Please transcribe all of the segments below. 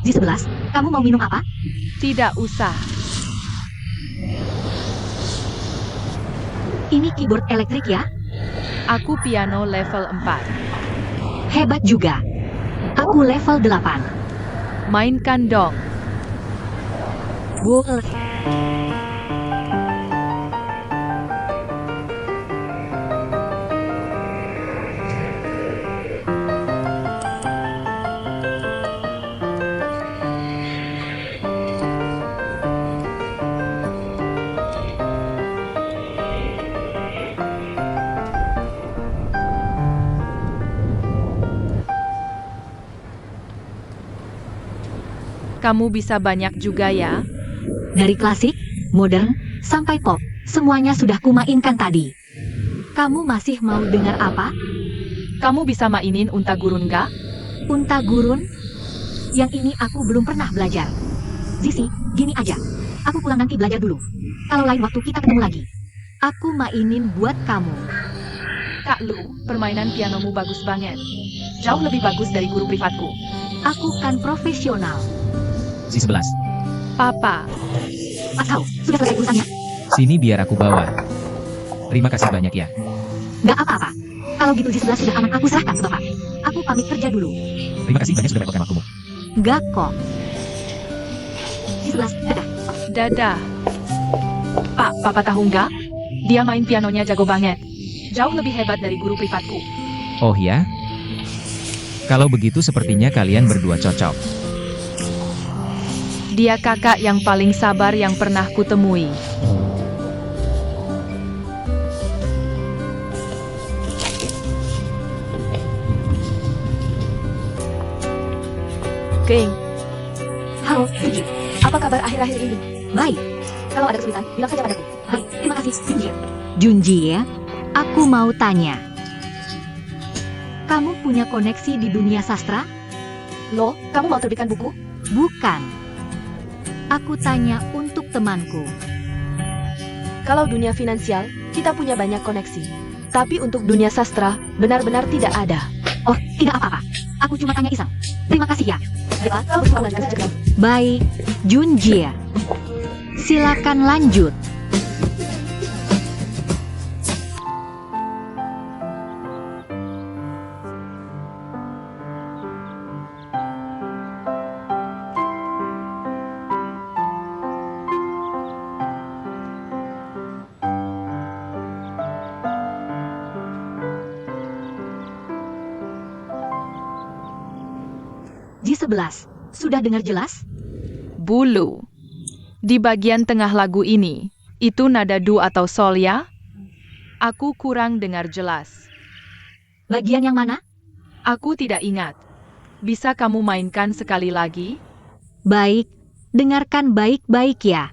G11, kamu mau minum apa? Tidak usah. Ini keyboard elektrik ya? Aku piano level 4. Hebat juga. Aku level 8. Mainkan dong. Boleh. Kamu bisa banyak juga ya. Dari klasik, modern, sampai pop, semuanya sudah kumainkan tadi. Kamu masih mau dengar apa? Kamu bisa mainin unta gurun nggak? Unta gurun? Yang ini aku belum pernah belajar. Zizi, gini aja. Aku pulang nanti belajar dulu. Kalau lain waktu kita ketemu lagi. Aku mainin buat kamu. Kak Lu, permainan pianomu bagus banget. Jauh lebih bagus dari guru privatku. Aku kan profesional. G11. Papa, Mas Hao, sudah selesai urusannya? Sini biar aku bawa. Terima kasih banyak ya. Gak apa-apa. Kalau gitu G11 sudah aman, aku serahkan ke Bapak. Aku pamit kerja dulu. Terima kasih banyak sudah merepotkan waktumu. Gak kok. G11, dadah. dadah. Pak, Papa tahu nggak? Dia main pianonya jago banget. Jauh lebih hebat dari guru privatku. Oh ya? Kalau begitu sepertinya kalian berdua cocok. Dia kakak yang paling sabar yang pernah kutemui. King, Halo, Zizi. apa kabar akhir-akhir ini? Baik. Kalau ada kesulitan, bilang saja padaku. Baik, terima kasih, Junji. Junji ya? Aku mau tanya. Kamu punya koneksi di dunia sastra? Loh, kamu mau terbitkan buku? Bukan. Aku tanya untuk temanku. Kalau dunia finansial, kita punya banyak koneksi. Tapi untuk dunia sastra, benar-benar tidak ada. Oh, tidak apa-apa. Aku cuma tanya iseng. Terima kasih ya. Baiklah, kalau begitu lanjutkan saja dulu. Baik, Junji. Silakan lanjut. G11, sudah dengar jelas? Bulu. Di bagian tengah lagu ini, itu nada do atau sol ya? Aku kurang dengar jelas. Bagian yang mana? Aku tidak ingat. Bisa kamu mainkan sekali lagi? Baik, dengarkan baik-baik ya.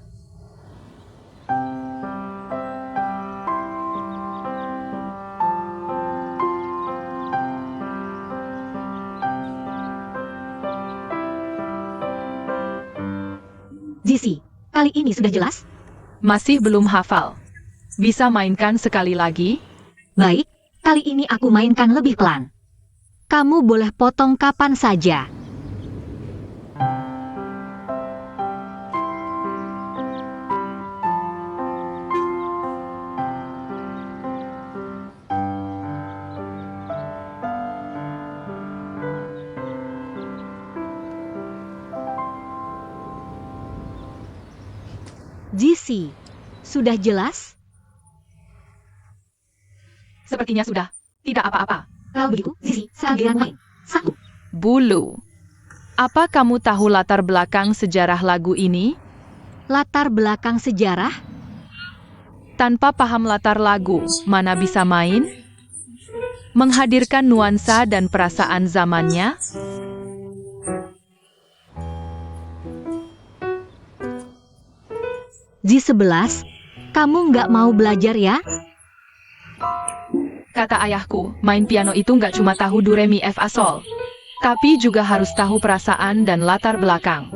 Zizi, kali ini sudah jelas? Masih belum hafal. Bisa mainkan sekali lagi? Baik, kali ini aku mainkan lebih pelan. Kamu boleh potong kapan saja. Zizi, sudah jelas? Sepertinya sudah. Tidak apa-apa. Kalau begitu, Zizi, sekarang main. 1. Bulu. Apa kamu tahu latar belakang sejarah lagu ini? Latar belakang sejarah? Tanpa paham latar lagu, mana bisa main? Menghadirkan nuansa dan perasaan zamannya? G11, kamu nggak mau belajar ya? Kata ayahku, main piano itu nggak cuma tahu do re mi fa sol, tapi juga harus tahu perasaan dan latar belakang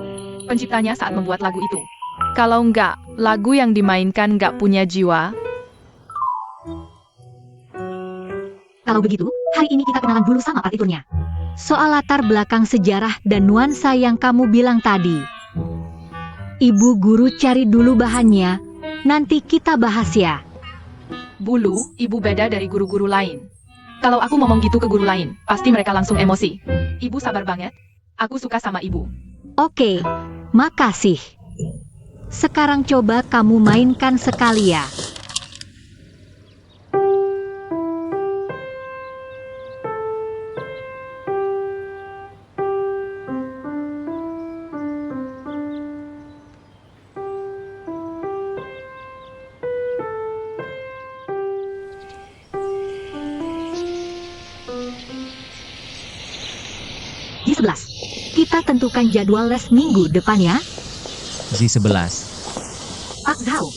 penciptanya saat membuat lagu itu. Kalau nggak, lagu yang dimainkan nggak punya jiwa. Kalau begitu, hari ini kita kenalan dulu sama partiturnya. Soal latar belakang sejarah dan nuansa yang kamu bilang tadi. Ibu guru cari dulu bahannya, nanti kita bahas ya. Bulu, ibu beda dari guru-guru lain. Kalau aku ngomong gitu ke guru lain, pasti mereka langsung emosi. Ibu sabar banget. Aku suka sama ibu. Oke, makasih. Sekarang coba kamu mainkan sekali ya. Di 11, kita tentukan jadwal les minggu depan ya. Z11. Pak Zhao,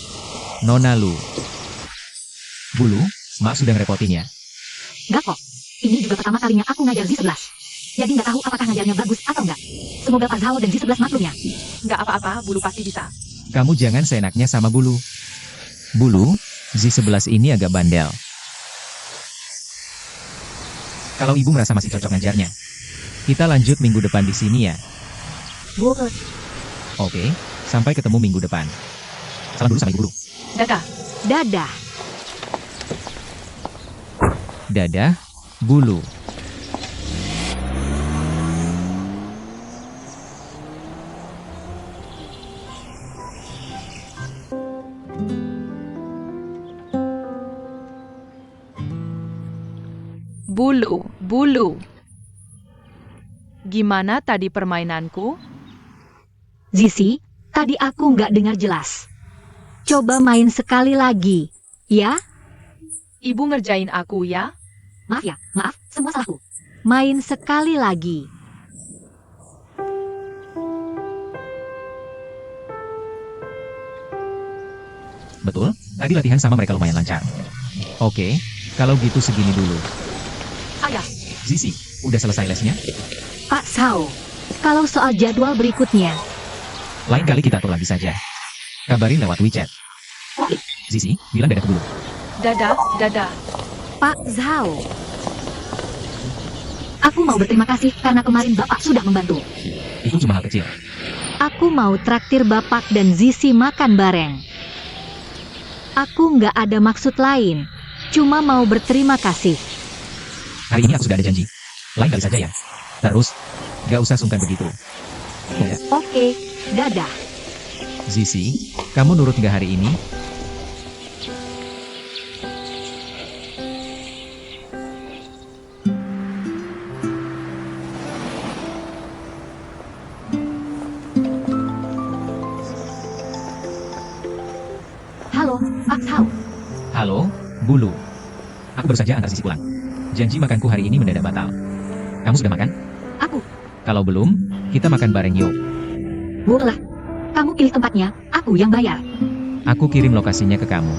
Nona Lu. Bulu, maaf sudah ngerepotin ya. Gak kok. Ini juga pertama kalinya aku ngajar Z11. Jadi nggak tahu apakah ngajarnya bagus atau enggak. Semoga Pak Zhao dan Z11 maklum ya. Nggak apa-apa, Bulu pasti bisa. Kamu jangan seenaknya sama Bulu. Bulu, Z11 ini agak bandel. Kalau ibu merasa masih cocok ngajarnya, kita lanjut minggu depan di sini ya. Boleh. Oke, sampai ketemu minggu depan. Salam dulu sama ibu guru. Dadah. Dadah. Dadah, Bulu. Bulu. Gimana tadi permainanku? Zizi, tadi aku nggak dengar jelas. Coba main sekali lagi, ya? Ibu ngerjain aku ya? Maaf ya, maaf, semua salahku. Main sekali lagi. Betul, tadi latihan sama mereka lumayan lancar. Oke, kalau gitu segini dulu. Ayah, Zizi, udah selesai lesnya? Pak Zhao, kalau soal jadwal berikutnya, Lain kali kita atur lagi saja. Kabarin lewat WeChat. Zizi, bilang dadah dulu. dadah. Pak Zhao. Aku mau berterima kasih karena kemarin Bapak sudah membantu. Itu cuma hal kecil. Aku mau traktir Bapak dan Zizi makan bareng. Aku nggak ada maksud lain, cuma mau berterima kasih. Hari ini aku sudah ada janji. Lain kali saja ya. Terus, gak usah sungkan begitu. Ya. Oke, dadah. Zizi, kamu nurut nggak hari ini? Halo, Pak Zhao. Halo, Bulu. Aku baru saja antar Zizi pulang. Janji makanku hari ini mendadak batal. Kamu sudah makan? Aku. Kalau belum, kita makan bareng yuk. Boleh. Kamu pilih tempatnya, aku yang bayar. Aku kirim lokasinya ke kamu.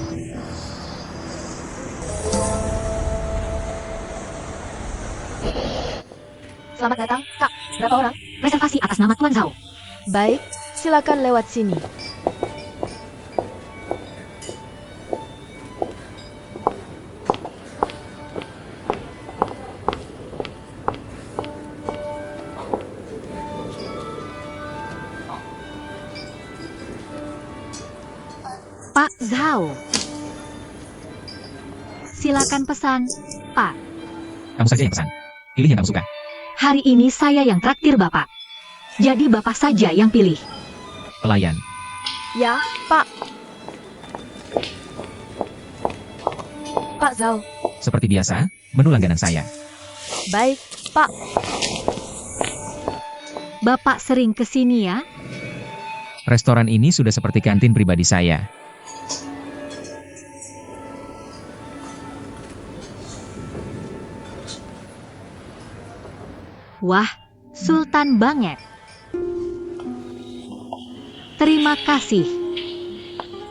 Selamat datang, Kak. Berapa orang? Reservasi atas nama Tuan Zhao. Baik, silakan lewat sini. Pak Zhao. Silakan pesan, Pak. Kamu saja yang pesan. Pilih yang kamu suka. Hari ini saya yang traktir Bapak. Jadi Bapak saja yang pilih. Pelayan. Ya, Pak. Pak Zhao. Seperti biasa, menu langganan saya. Baik, Pak. Bapak sering ke sini ya? Restoran ini sudah seperti kantin pribadi saya. Wah, sultan banget. Terima kasih.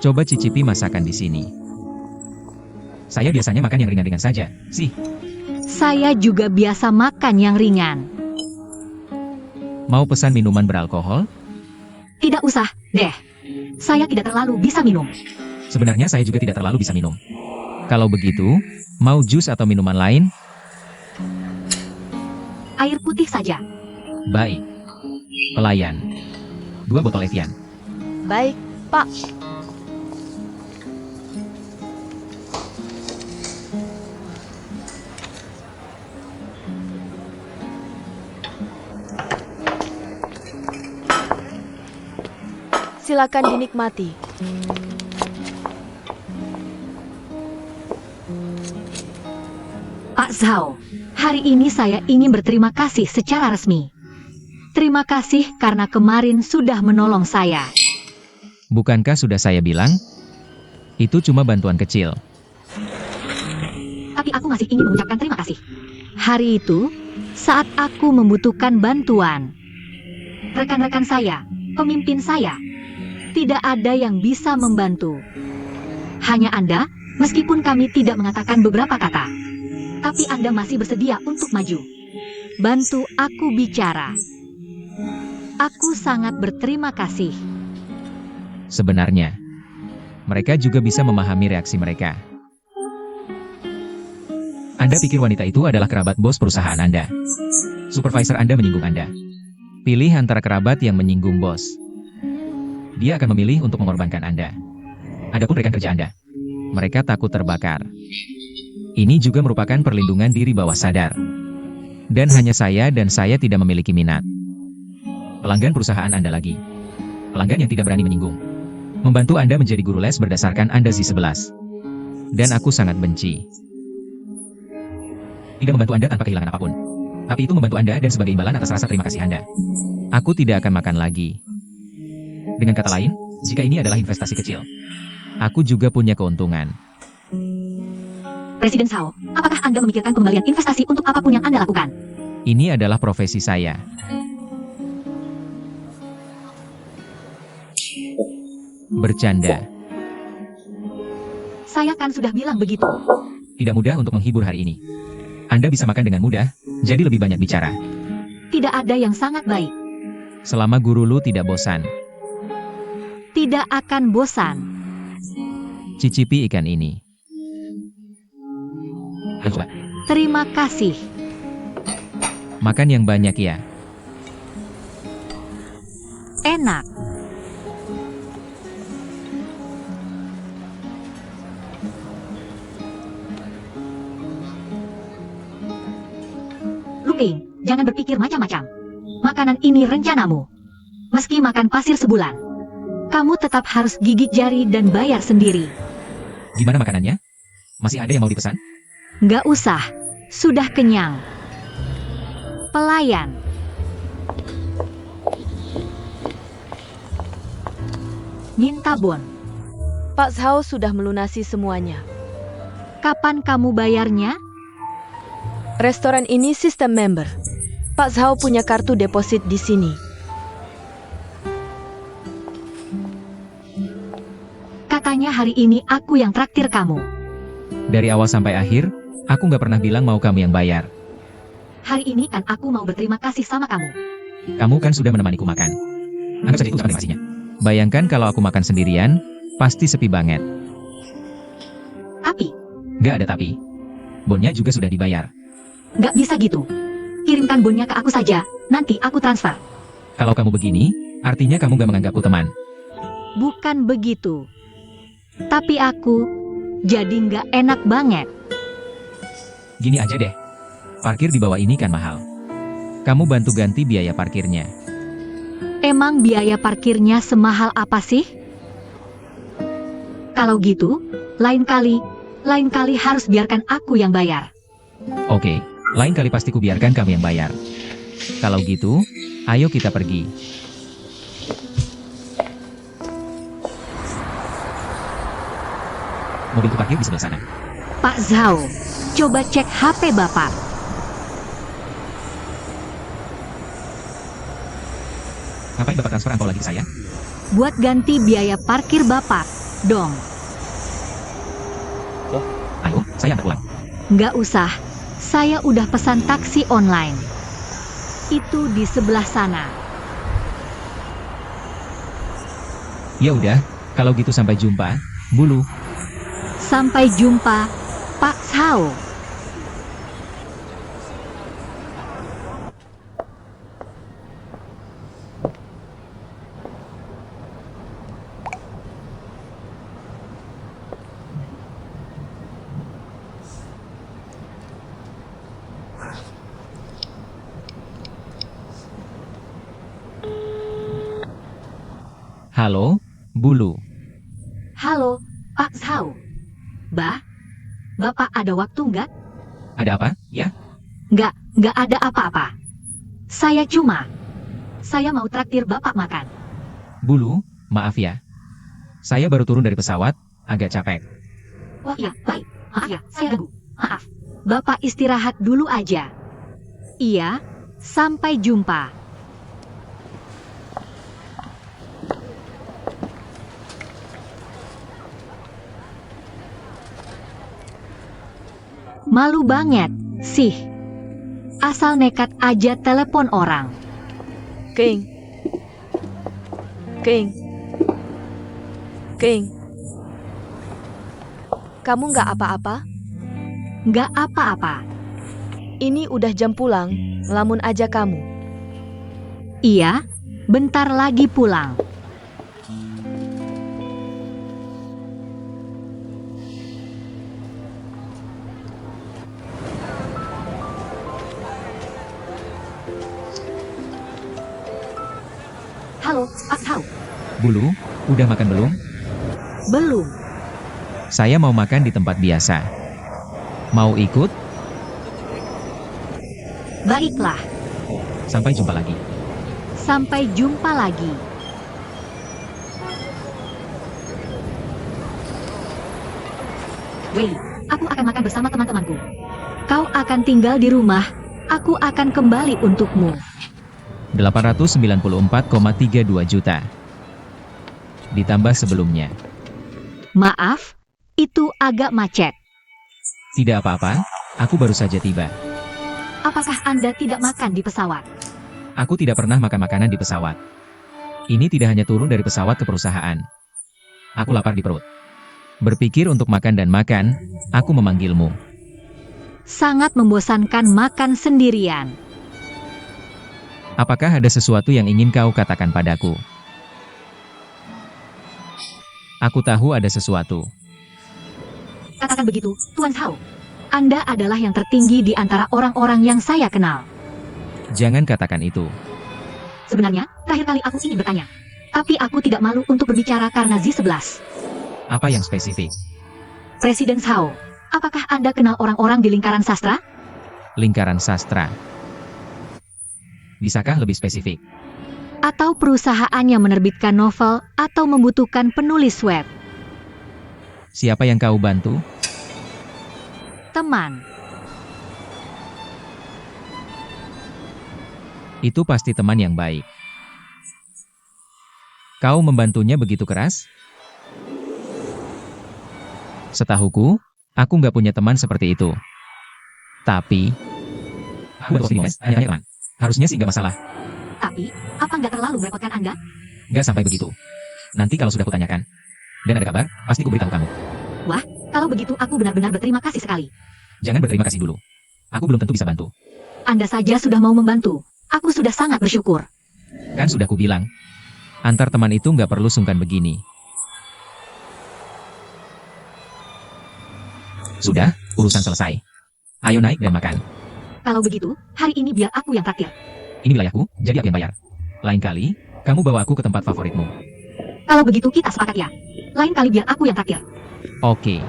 Coba cicipi masakan di sini. Saya biasanya makan yang ringan-ringan saja, sih. Saya juga biasa makan yang ringan. Mau pesan minuman beralkohol? Tidak usah, deh. Saya tidak terlalu bisa minum. Sebenarnya saya juga tidak terlalu bisa minum. Kalau begitu, mau jus atau minuman lain? Air putih saja. Baik. Pelayan. 2 botol Evian. Baik, Pak. Silakan dinikmati. Pak Zhao, hari ini saya ingin berterima kasih secara resmi. Terima kasih karena kemarin sudah menolong saya. Bukankah sudah saya bilang? Itu cuma bantuan kecil. Tapi aku masih ingin mengucapkan terima kasih. Hari itu, saat aku membutuhkan bantuan, rekan-rekan saya, pemimpin saya, tidak ada yang bisa membantu. Hanya Anda, meskipun kami tidak mengatakan beberapa kata. Tapi Anda masih bersedia untuk maju. Bantu aku bicara. Aku sangat berterima kasih. Sebenarnya, mereka juga bisa memahami reaksi mereka. Anda pikir wanita itu adalah kerabat bos perusahaan Anda. Supervisor Anda menyinggung Anda. Pilih antara kerabat yang menyinggung bos. Dia akan memilih untuk mengorbankan Anda. Adapun rekan kerja Anda, mereka takut terbakar. Ini juga merupakan perlindungan diri bawah sadar. Dan hanya saya dan saya tidak memiliki minat. Pelanggan perusahaan Anda lagi. Pelanggan yang tidak berani menyinggung. Membantu Anda menjadi guru les berdasarkan Anda Z11. Dan aku sangat benci. Tidak membantu Anda tanpa kehilangan apapun. Tapi itu membantu Anda dan sebagai imbalan atas rasa terima kasih Anda. Aku tidak akan makan lagi. Dengan kata lain, jika ini adalah investasi kecil, aku juga punya keuntungan. Presiden Zhao, apakah Anda memikirkan pengembalian investasi untuk apapun yang Anda lakukan? Ini adalah profesi saya. Bercanda. Saya kan sudah bilang begitu. Tidak mudah untuk menghibur hari ini. Anda bisa makan dengan mudah, jadi lebih banyak bicara. Tidak ada yang sangat baik. Selama guru lu tidak bosan. Tidak akan bosan. Cicipi ikan ini. Ayo coba. Terima kasih. Makan yang banyak ya. Enak. Luping, jangan berpikir macam-macam. Makanan ini rencanamu. Meski makan pasir sebulan, kamu tetap harus gigit jari dan bayar sendiri. Gimana makanannya? Masih ada yang mau dipesan? Nggak usah, sudah kenyang. Pelayan. Minta bon. Pak Zhao sudah melunasi semuanya. Kapan kamu bayarnya? Restoran ini sistem member. Pak Zhao punya kartu deposit di sini. Katanya hari ini aku yang traktir kamu. Dari awal sampai akhir, aku nggak pernah bilang mau kamu yang bayar. Hari ini kan aku mau berterima kasih sama kamu. Kamu kan sudah menemaniku makan. Anggap saja itu ucapan terima kasihnya. Bayangkan kalau aku makan sendirian, pasti sepi banget. Tapi, Nggak ada tapi. Bonnya juga sudah dibayar. nggak bisa gitu. Kirimkan bonnya ke aku saja, nanti aku transfer. Kalau kamu begini, artinya kamu nggak menganggapku teman. Bukan begitu. Tapi aku jadi nggak enak banget. Gini aja deh. Parkir di bawah ini kan mahal. Kamu bantu ganti biaya parkirnya. Emang biaya parkirnya semahal apa sih? Kalau gitu, lain kali harus biarkan aku yang bayar. Oke, lain kali pasti ku biarkan kamu yang bayar. Kalau gitu, ayo kita pergi. Mobilku parkir di sebelah sana. Pak Zhao, coba cek HP Bapak. Ngapain Bapak transfer angpau lagi ke saya? Buat ganti biaya parkir Bapak, dong. Ayo, saya antar pulang. Nggak usah, saya udah pesan taksi online. Itu di sebelah sana. Ya udah, kalau gitu sampai jumpa, Bulu. Sampai jumpa, Pak Zhao. Halo, Bulu. Halo, Pak Sao. Bapak ada waktu nggak? Ada apa? Ya? Nggak ada apa-apa. Saya mau traktir Bapak makan. Bulu, maaf ya. Saya baru turun dari pesawat, agak capek. Oh iya, baik. Maaf ya, saya ganggu. Maaf. Bapak istirahat dulu aja. Iya, sampai jumpa. Malu banget, sih. Asal nekat aja telepon orang. King. King. King. Kamu nggak apa-apa? Nggak apa-apa. Ini udah jam pulang, lamun aja kamu. Iya, bentar lagi pulang. Halo, Pak Sao. Bulu, udah makan belum? Belum. Saya mau makan di tempat biasa. Mau ikut? Baiklah, Sampai jumpa lagi. sampai jumpa lagi. Wei, aku akan makan bersama teman-temanku. Kau akan tinggal di rumah, aku akan kembali untukmu. 894,32 juta. Ditambah sebelumnya. Maaf, itu agak macet. Tidak apa-apa, aku baru saja tiba. Apakah Anda tidak makan di pesawat? Aku tidak pernah makan makanan di pesawat. Ini tidak hanya turun dari pesawat ke perusahaan. Aku lapar di perut. Berpikir untuk makan dan makan, aku memanggilmu. Sangat membosankan makan sendirian. Apakah ada sesuatu yang ingin kau katakan padaku? Aku tahu ada sesuatu. Katakan begitu, Tuan Sao. Anda adalah yang tertinggi di antara orang-orang yang saya kenal. Jangan katakan itu. Sebenarnya, terakhir kali aku ingin bertanya. Tapi aku tidak malu untuk berbicara karena Z11. Apa yang spesifik? Presiden Sao, apakah Anda kenal orang-orang di lingkaran sastra? Lingkaran sastra. Bisakah lebih spesifik? Atau perusahaan yang menerbitkan novel atau membutuhkan penulis web? Siapa yang kau bantu? Teman. Itu pasti teman yang baik. Kau membantunya begitu keras? Setahuku, aku nggak punya teman seperti itu. Tapi, aku optimis, hanya teman. Harusnya sih nggak masalah. Tapi, apa nggak terlalu merepotkan Anda? Nggak sampai begitu. Nanti kalau sudah kutanyakan, dan ada kabar, pasti kuberitahu kamu. Wah, kalau begitu aku benar-benar berterima kasih sekali. Jangan berterima kasih dulu. Aku belum tentu bisa bantu. Anda saja sudah mau membantu. Aku sudah sangat bersyukur. Kan sudah kubilang. Antar teman itu nggak perlu sungkan begini. Sudah, urusan selesai. Ayo naik dan makan. Kalau begitu, hari ini biar aku yang traktir. Ini wilayahku, jadi aku yang bayar. Lain kali, kamu bawa aku ke tempat favoritmu. Kalau begitu kita sepakat ya. Lain kali biar aku yang traktir. Oke.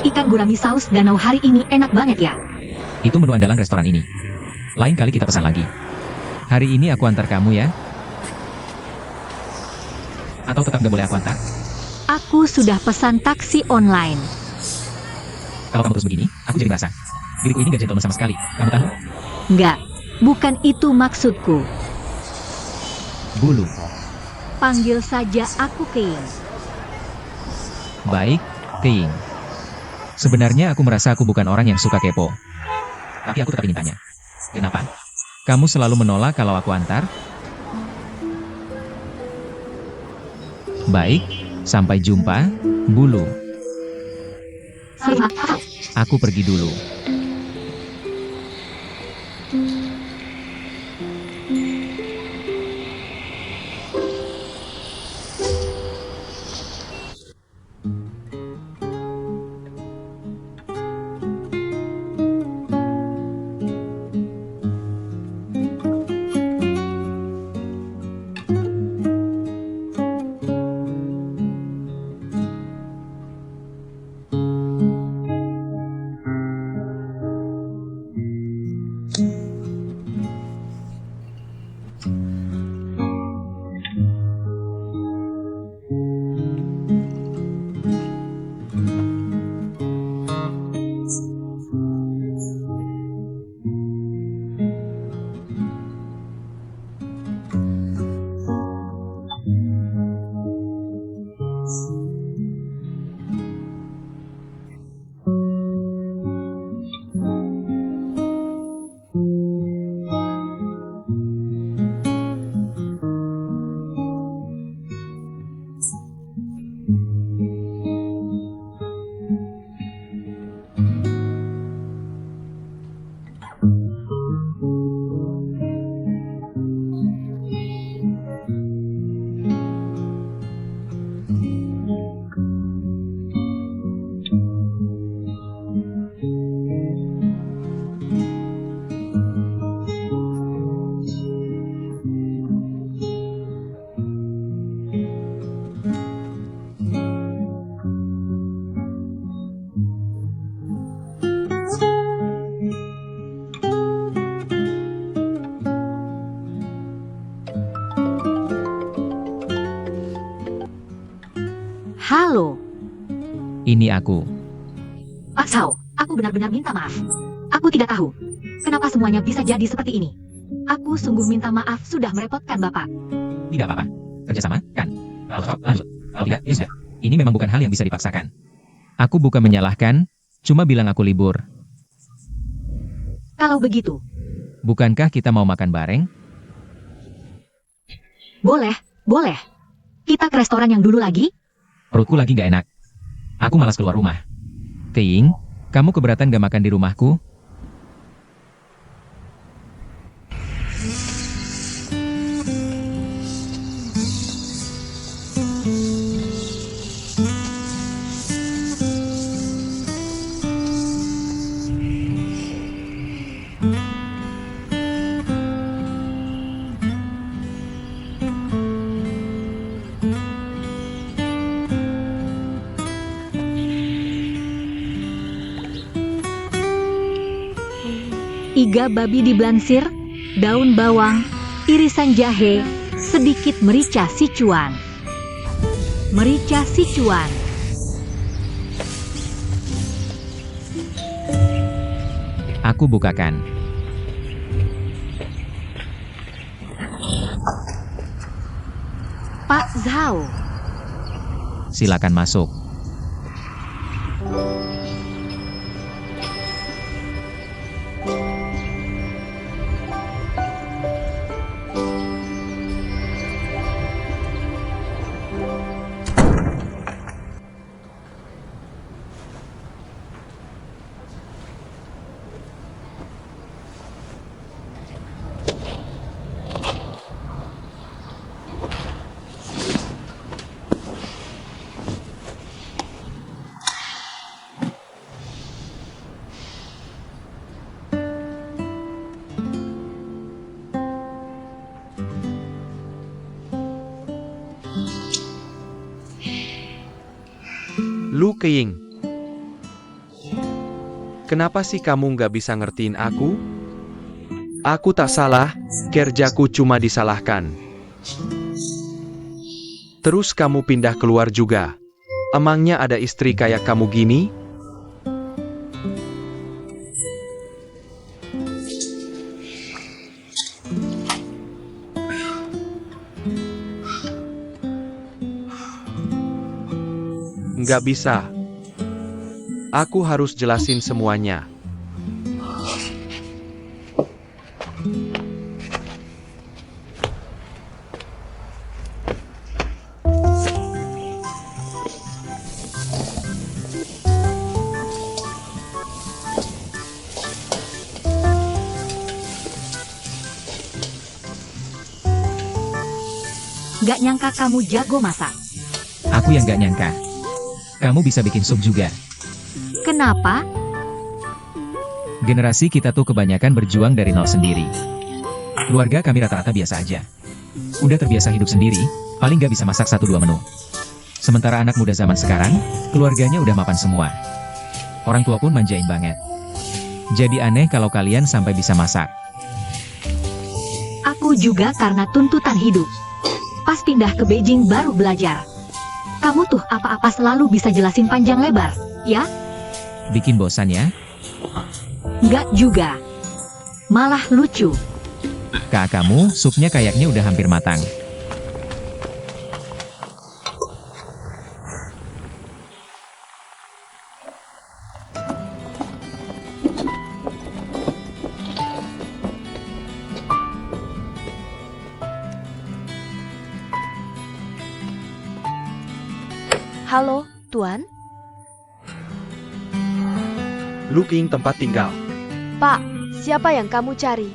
Ikan gurami saus danau hari ini enak banget ya. Itu menu andalan restoran ini. Lain kali kita pesan lagi. Hari ini aku antar kamu ya. Atau tetap nggak boleh aku antar? Aku sudah pesan taksi online. Kalau kamu terus begini, aku jadi merasa diriku ini gak gentleman sama sekali. Kamu tahu? Enggak, bukan itu maksudku. Bulu. Panggil saja aku King. Baik, King. Sebenarnya aku merasa aku bukan orang yang suka kepo. Tapi aku tetap ingin tanya. Kenapa? Kamu selalu menolak kalau aku antar? Baik, sampai jumpa, Bulu. Selamat malam. Aku pergi dulu. Ini aku. Pak Zhao, aku benar-benar minta maaf. Aku tidak tahu kenapa semuanya bisa jadi seperti ini. Aku sungguh minta maaf sudah merepotkan Bapak. Tidak apa-apa. Kerjasama, kan? Lanjut. Kalau tidak, ya sudah. Ini memang bukan hal yang bisa dipaksakan. Aku bukan menyalahkan, cuma bilang aku libur. Kalau begitu, Bukankah kita mau makan bareng? boleh, boleh. Kita ke restoran yang dulu lagi? Perutku lagi gak enak. Aku malas keluar rumah. Ting, kamu keberatan gak makan di rumahku? Iga babi diblansir, daun bawang, irisan jahe, sedikit merica Sichuan. Merica Sichuan. Aku bukakan. Pak Zhao, Silakan masuk. Lu Keing. Kenapa sih kamu nggak bisa ngertiin aku? Aku tak salah, kerjaku cuma disalahkan. Terus kamu pindah keluar juga. Emangnya ada istri kayak kamu gini? Nggak bisa. Aku harus jelasin semuanya. gak nyangka kamu jago masak. Aku yang gak nyangka. Kamu bisa bikin sup juga. Kenapa? Generasi kita tuh kebanyakan berjuang dari nol sendiri. Keluarga kami rata-rata biasa aja. Udah terbiasa hidup sendiri, paling gak bisa masak 1-2 menu. Sementara anak muda zaman sekarang, keluarganya udah mapan semua. Orang tua pun manjain banget. Jadi aneh kalau kalian sampai bisa masak. Aku juga karena tuntutan hidup. Pas pindah ke Beijing baru belajar. Kamu tuh apa-apa selalu bisa jelasin panjang lebar, ya? Bikin bosan ya? Nggak juga. Malah lucu. Kak kamu, supnya kayaknya udah hampir matang. Halo, Tuan? Lu Keing tempat tinggal. Pak, siapa yang kamu cari?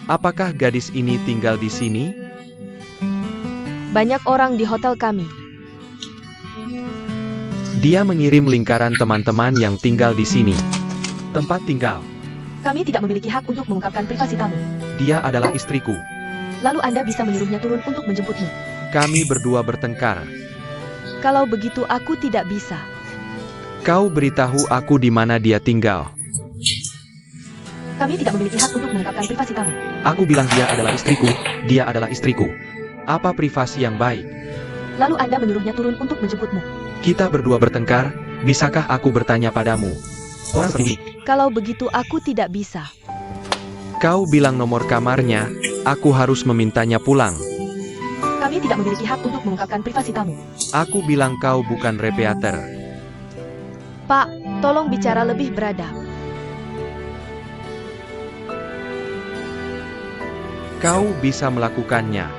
Apakah gadis ini tinggal di sini? Banyak orang di hotel kami. Dia mengirim lingkaran teman-teman yang tinggal di sini. Tempat tinggal. Kami tidak memiliki hak untuk mengungkapkan privasi tamu. Dia adalah istriku. Lalu Anda bisa menyuruhnya turun untuk menjemputmu. Kami berdua bertengkar. Kalau begitu aku tidak bisa. Kau beritahu aku di mana dia tinggal. Kami tidak memiliki hak untuk mengungkapkan privasi kamu. Aku bilang dia adalah istriku, dia adalah istriku. Apa privasi yang baik? Lalu Anda menyuruhnya turun untuk menjemputmu. Kita berdua bertengkar, bisakah aku bertanya padamu? Orang seperti Kalau begitu aku tidak bisa. kau bilang nomor kamarnya, aku harus memintanya pulang. Kami tidak memiliki hak untuk mengungkapkan privasi kamu. Aku bilang kau bukan repeater. Pak, tolong bicara lebih beradab. Kau bisa melakukannya.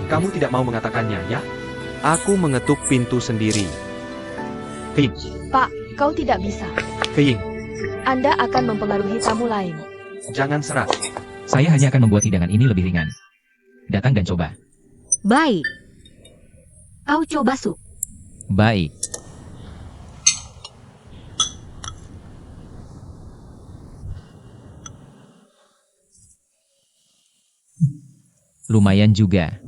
Kamu tidak mau mengatakannya, ya? Aku mengetuk pintu sendiri. Keing, Pak, kau tidak bisa. Keing, Anda akan mempengaruhi tamu lain. jangan serak. Saya hanya akan membuat hidangan ini lebih ringan. Datang dan coba. Baik. Kau coba sup. Baik. Lumayan juga.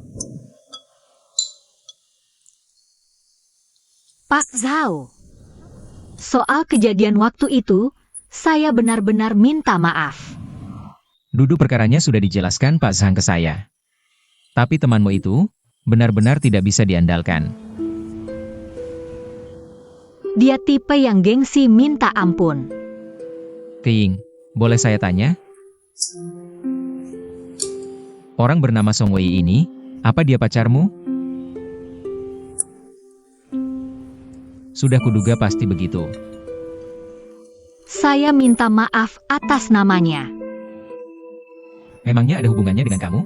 Pak Zhao. Soal kejadian waktu itu, saya benar-benar minta maaf. Duduk perkaranya sudah dijelaskan Pak Zhang ke saya. Tapi temanmu itu benar-benar tidak bisa diandalkan. Dia tipe yang gengsi minta ampun. Keing, boleh saya tanya? Orang bernama Song Wei ini, apa dia pacarmu? Sudah kuduga pasti begitu. Saya minta maaf atas namanya. Memangnya ada hubungannya dengan kamu?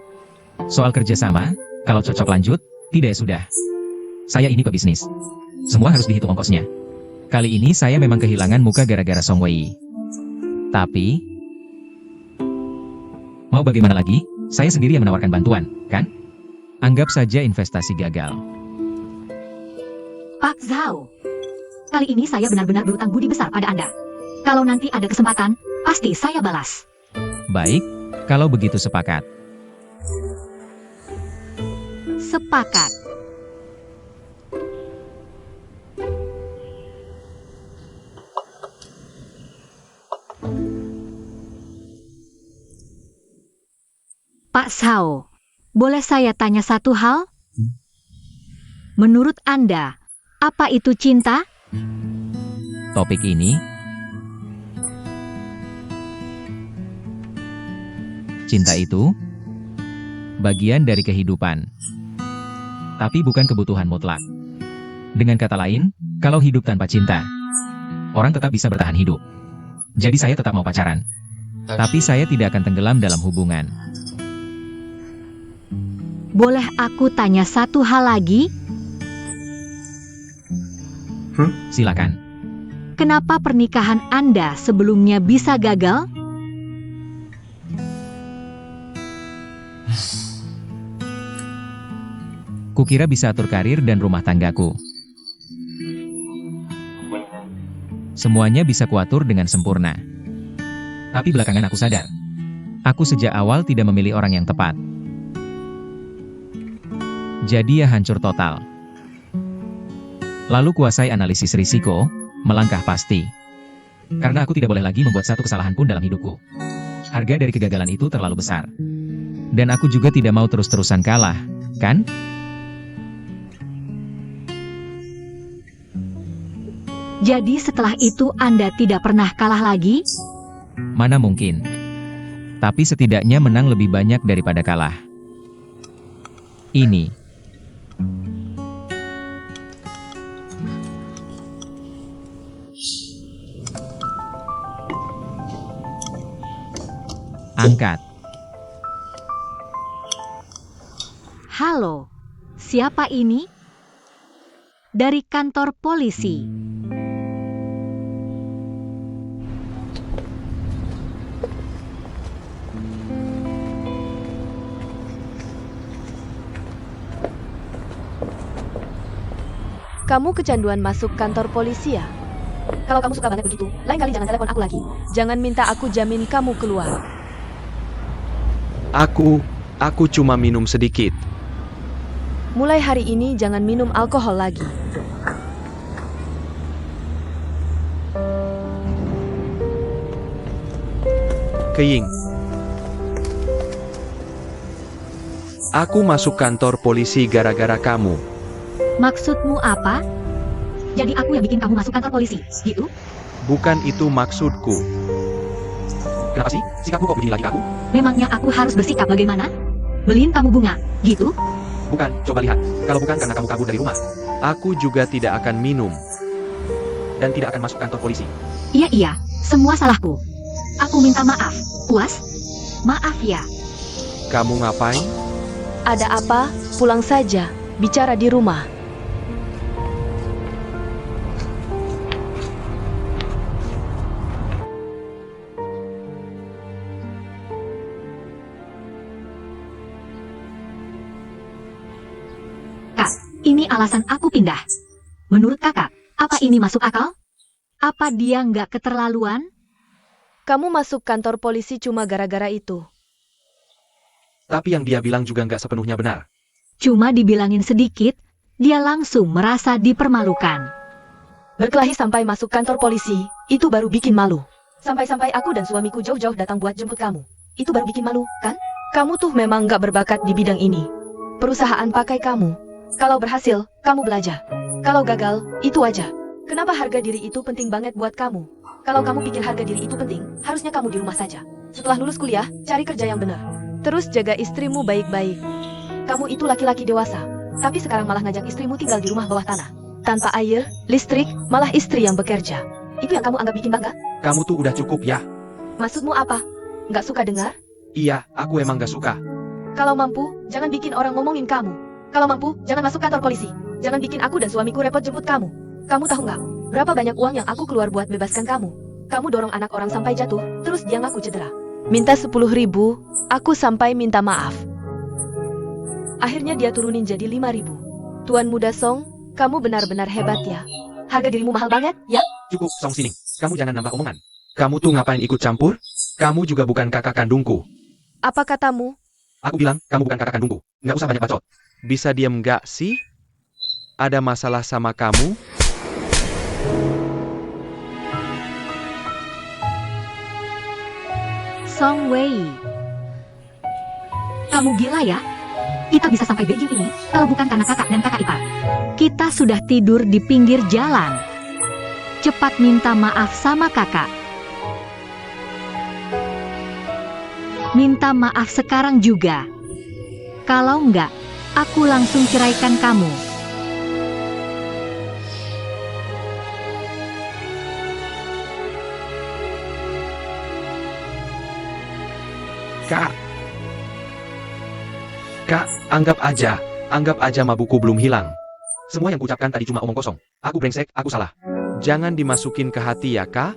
Soal kerjasama, kalau cocok lanjut, tidak sudah. Saya ini pebisnis. Semua harus dihitung ongkosnya. Kali ini saya memang kehilangan muka gara-gara Song Wei. Tapi, mau bagaimana lagi? Saya sendiri yang menawarkan bantuan, kan? Anggap saja investasi gagal. Pak Zhao. Kali ini saya benar-benar berutang budi besar pada Anda. Kalau nanti ada kesempatan, pasti saya balas. Baik, kalau begitu sepakat. Sepakat. Pak Zhao, boleh saya tanya satu hal? Menurut Anda, apa itu cinta? Topik ini, cinta itu bagian dari kehidupan, tapi bukan kebutuhan mutlak. Dengan kata lain, kalau hidup tanpa cinta, orang tetap bisa bertahan hidup. Jadi saya tetap mau pacaran, tapi saya tidak akan tenggelam dalam hubungan. Boleh aku tanya satu hal lagi? Silakan. Kenapa pernikahan Anda sebelumnya bisa gagal? Kukira bisa atur karir dan rumah tanggaku. Semuanya bisa kuatur dengan sempurna. Tapi belakangan aku sadar, aku sejak awal tidak memilih orang yang tepat. Jadi ya hancur total. Lalu kuasai analisis risiko, melangkah pasti. Karena aku tidak boleh lagi membuat satu kesalahan pun dalam hidupku. Harga dari kegagalan itu terlalu besar. Dan aku juga tidak mau terus-terusan kalah, kan? Jadi setelah itu Anda tidak pernah kalah lagi? Mana mungkin. Tapi setidaknya menang lebih banyak daripada kalah. Ini. Angkat. Halo, siapa ini? Dari kantor polisi. Kamu kecanduan masuk kantor polisi ya? Kalau kamu suka banget begitu, lain kali jangan telepon aku lagi. Jangan minta aku jamin kamu keluar. Aku cuma minum sedikit. Mulai hari ini jangan minum alkohol lagi. Keying. Aku masuk kantor polisi gara-gara kamu. Maksudmu apa? Jadi aku yang bikin kamu masuk kantor polisi, gitu? Bukan itu maksudku. Kenapa sih? Sikapmu kok begini lagi ke aku? Memangnya aku harus bersikap bagaimana? Beliin kamu bunga, gitu? Bukan, coba lihat. Kalau bukan karena kamu kabur dari rumah, aku juga tidak akan minum. Dan tidak akan masuk kantor polisi. Iya, semua salahku. Aku minta maaf. Puas? Maaf ya. Kamu ngapain? Ada apa? Pulang saja. Bicara di rumah. Kak, ini alasan aku pindah. Menurut kakak, apa ini masuk akal? Apa dia nggak keterlaluan? Kamu masuk kantor polisi cuma gara-gara itu. Tapi yang dia bilang juga nggak sepenuhnya benar. Cuma dibilangin sedikit, dia langsung merasa dipermalukan. Berkelahi sampai masuk kantor polisi, itu baru bikin malu. Sampai-sampai aku dan suamiku jauh-jauh datang buat jemput kamu. Itu baru bikin malu, kan? Kamu tuh memang gak berbakat di bidang ini. Perusahaan pakai kamu. Kalau berhasil, kamu belajar. Kalau gagal, itu aja. Kenapa harga diri itu penting banget buat kamu? Kalau kamu pikir harga diri itu penting, harusnya kamu di rumah saja. Setelah lulus kuliah, cari kerja yang benar. Terus jaga istrimu baik-baik. Kamu itu laki-laki dewasa, tapi sekarang malah ngajak istrimu tinggal di rumah bawah tanah. Tanpa air, listrik, malah istri yang bekerja. Itu yang kamu anggap bikin bangga? Kamu tuh udah cukup ya? Maksudmu apa? Nggak suka dengar? Iya, aku emang gak suka. Kalau mampu, jangan bikin orang ngomongin kamu. Kalau mampu, jangan masuk kantor polisi. Jangan bikin aku dan suamiku repot jemput kamu. Kamu tahu nggak? Berapa banyak uang yang aku keluar buat bebaskan kamu? Kamu dorong anak orang sampai jatuh, terus dia ngaku cedera. Minta 10.000, aku sampai minta maaf. Akhirnya dia turunin jadi 5.000. Tuan Muda Song, kamu benar-benar hebat ya. Harga dirimu mahal banget, ya? Cukup, Song Sining. Kamu jangan nambah omongan. Kamu tuh ngapain ikut campur? Kamu juga bukan kakak kandungku. Apa katamu? Aku bilang, kamu bukan kakak kandungku. Nggak usah banyak bacot. Bisa diem nggak sih? Ada masalah sama kamu? Song Wei. Kamu gila ya? Kita bisa sampai Beijing ini, kalau bukan karena kakak dan kakak ipar. Kita sudah tidur di pinggir jalan. Cepat minta maaf sama kakak. Minta maaf sekarang juga. Kalau enggak, aku langsung ceraikan kamu. Kak. Kak, anggap aja mabukku belum hilang. Semua yang kucapkan tadi cuma omong kosong. Aku brengsek, aku salah. Jangan dimasukin ke hati ya, Kak.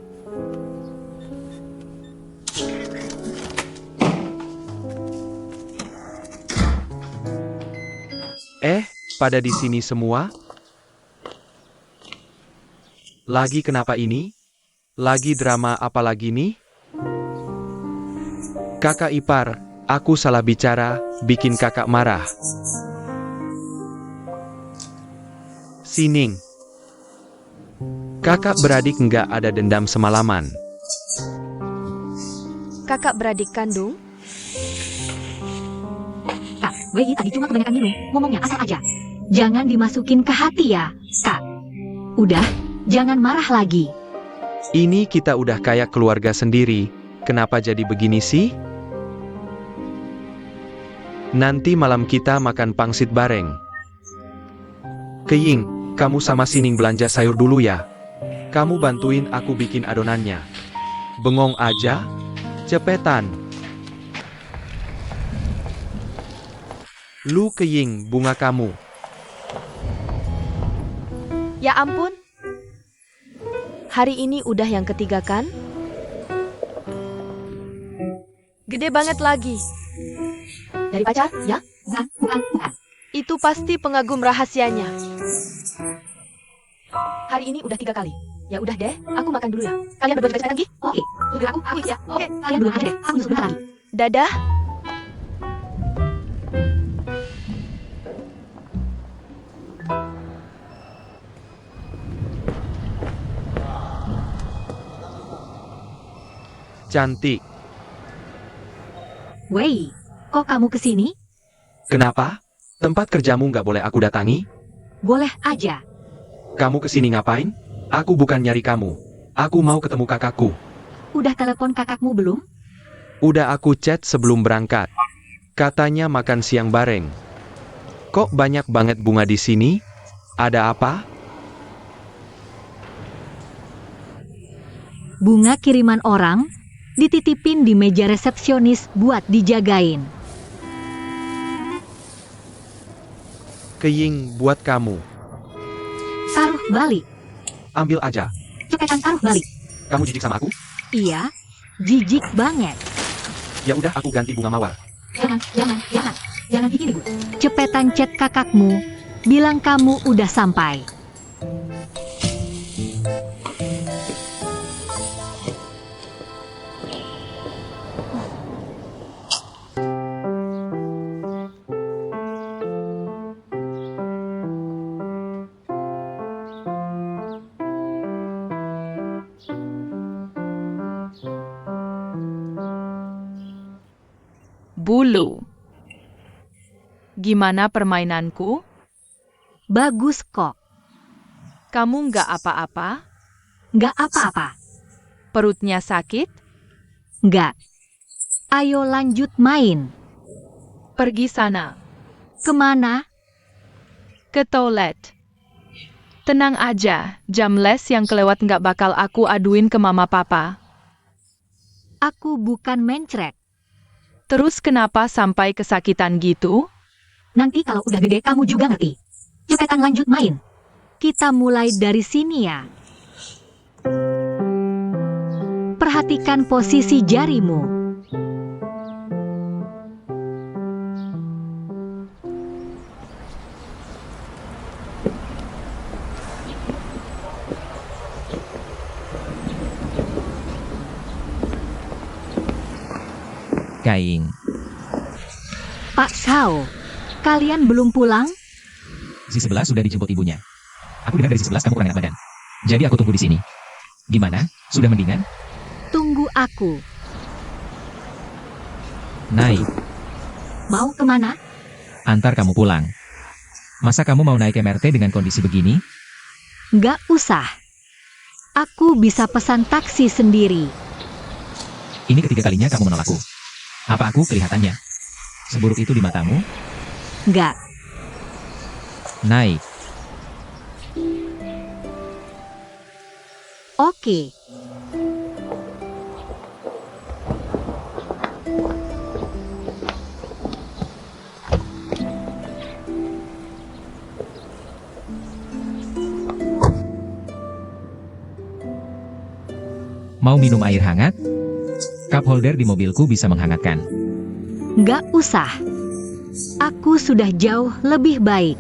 Pada di sini semua? Lagi kenapa ini? Lagi drama apa lagi nih? Kakak ipar, aku salah bicara, bikin kakak marah. Sining. Kakak beradik nggak ada dendam semalaman. Kakak beradik kandung? Kak, Wei tadi cuma kebanyakan minum, ngomongnya asal aja. Jangan dimasukin ke hati ya, Kak. Udah, jangan marah lagi. Ini kita udah kayak keluarga sendiri, kenapa jadi begini sih? Nanti malam kita makan pangsit bareng. Keying, kamu sama Sining belanja sayur dulu ya. Kamu bantuin aku bikin adonannya. Bengong aja? Cepetan. Lu Keying, bunga kamu. Ya ampun. Hari ini udah yang ketiga kan? Gede banget lagi. Dari pacar, ya? Bukan. Itu pasti pengagum rahasianya. Hari ini udah 3 kali. Ya udah deh, aku makan dulu ya. Kalian berdua juga lagi? Oke. Tunggu aku ya. Oke, kalian duluan aja deh. Aku nyusul bentar lagi. Dadah. Cantik. Wei, kok kamu kesini? Kenapa? Tempat kerjamu nggak boleh aku datangi? Boleh aja. Kamu kesini ngapain? Aku bukan nyari kamu. Aku mau ketemu kakakku. Udah telepon kakakmu belum? Udah aku chat sebelum berangkat. Katanya makan siang bareng. Kok banyak banget bunga di sini? Ada apa? Bunga kiriman orang, dititipin di meja resepsionis buat dijagain. Keying buat kamu. Taruh balik. Ambil aja. Cepetan taruh balik. Kamu jijik sama aku? Iya, jijik banget. Ya udah aku ganti bunga mawar. Jangan bikin ribut. Cepetan chat kakakmu, bilang kamu udah sampai. Bulu. Gimana permainanku? Bagus kok. Kamu nggak apa-apa? Nggak apa-apa. Perutnya sakit? Nggak. Ayo lanjut main. Pergi sana. Kemana? Ke toilet. Tenang aja, jam les yang kelewat nggak bakal aku aduin ke mama papa. Aku bukan mencret. Terus kenapa sampai kesakitan gitu? Nanti kalau udah gede kamu juga ngerti. Cepetan lanjut main. Kita mulai dari sini ya. Perhatikan posisi jarimu. Kaing. Pak Sao, kalian belum pulang? Si 11 sudah dijemput ibunya. Aku dengar dari si 11 kamu kurang enak badan. Jadi aku tunggu di sini. Gimana? Sudah mendingan? Tunggu aku. Naik. Mau kemana? Antar kamu pulang. Masa kamu mau naik MRT dengan kondisi begini? Nggak usah. Aku bisa pesan taksi sendiri. Ini ketiga kalinya kamu menolakku. Apa aku kelihatannya seburuk itu di matamu? Nggak. Naik. Oke. Mau minum air hangat? Cup holder di mobilku bisa menghangatkan. Nggak usah. Aku sudah jauh lebih baik.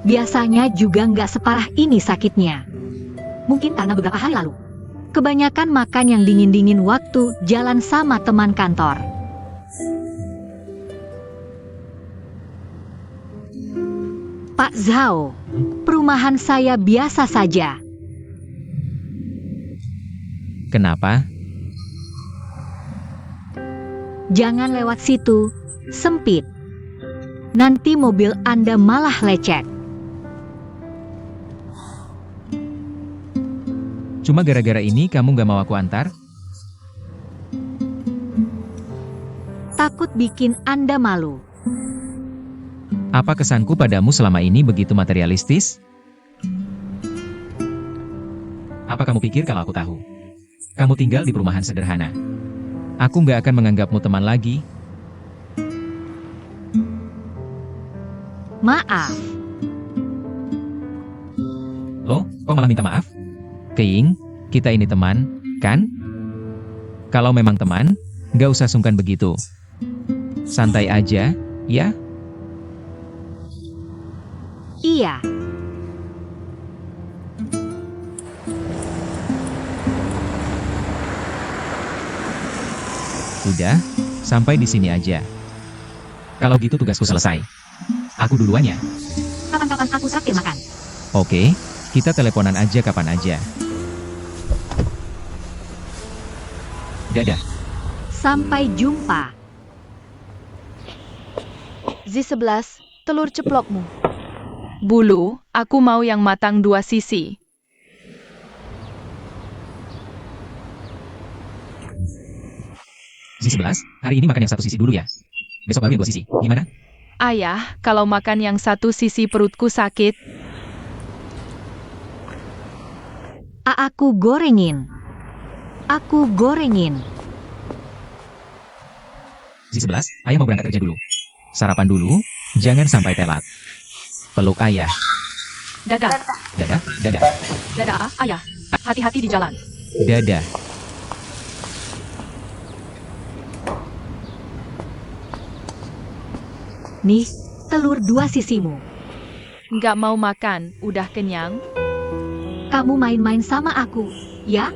Biasanya juga nggak separah ini sakitnya. Mungkin karena beberapa hari lalu. Kebanyakan makan yang dingin-dingin waktu jalan sama teman kantor. Pak Zhao, perumahan saya biasa saja. Kenapa? Jangan lewat situ, sempit. Nanti mobil Anda malah lecet. Cuma gara-gara ini kamu gak mau aku antar? Takut bikin Anda malu. Apa kesanku padamu selama ini begitu materialistis? Apa kamu pikir kalau aku tahu? Kamu tinggal di perumahan sederhana. Aku nggak akan menganggapmu teman lagi. Maaf. Loh, kok malah minta maaf? Keing, kita ini teman, kan? Kalau memang teman, nggak usah sungkan begitu. Santai aja, ya? Iya. Udah, sampai di sini aja. Kalau gitu tugasku selesai. Aku duluan ya. Kapan-kapan aku traktir makan. Oke, kita teleponan aja kapan aja. Dadah. Sampai jumpa. Z11, telur ceplokmu. Bulu, aku mau yang matang 2 sisi. Z11, hari ini makan yang 1 sisi dulu ya. Besok baru yang 2 sisi, gimana? Ayah, kalau makan yang 1 sisi perutku sakit. Aku gorengin. Aku gorengin. Z11, ayah mau berangkat kerja dulu. Sarapan dulu, jangan sampai telat. Peluk ayah. Dadah, Dadah, dadah, dadah, ayah. Hati-hati di jalan. dadah. Nih, telur 2 sisimu. Nggak mau makan, udah kenyang? Kamu main-main sama aku, ya?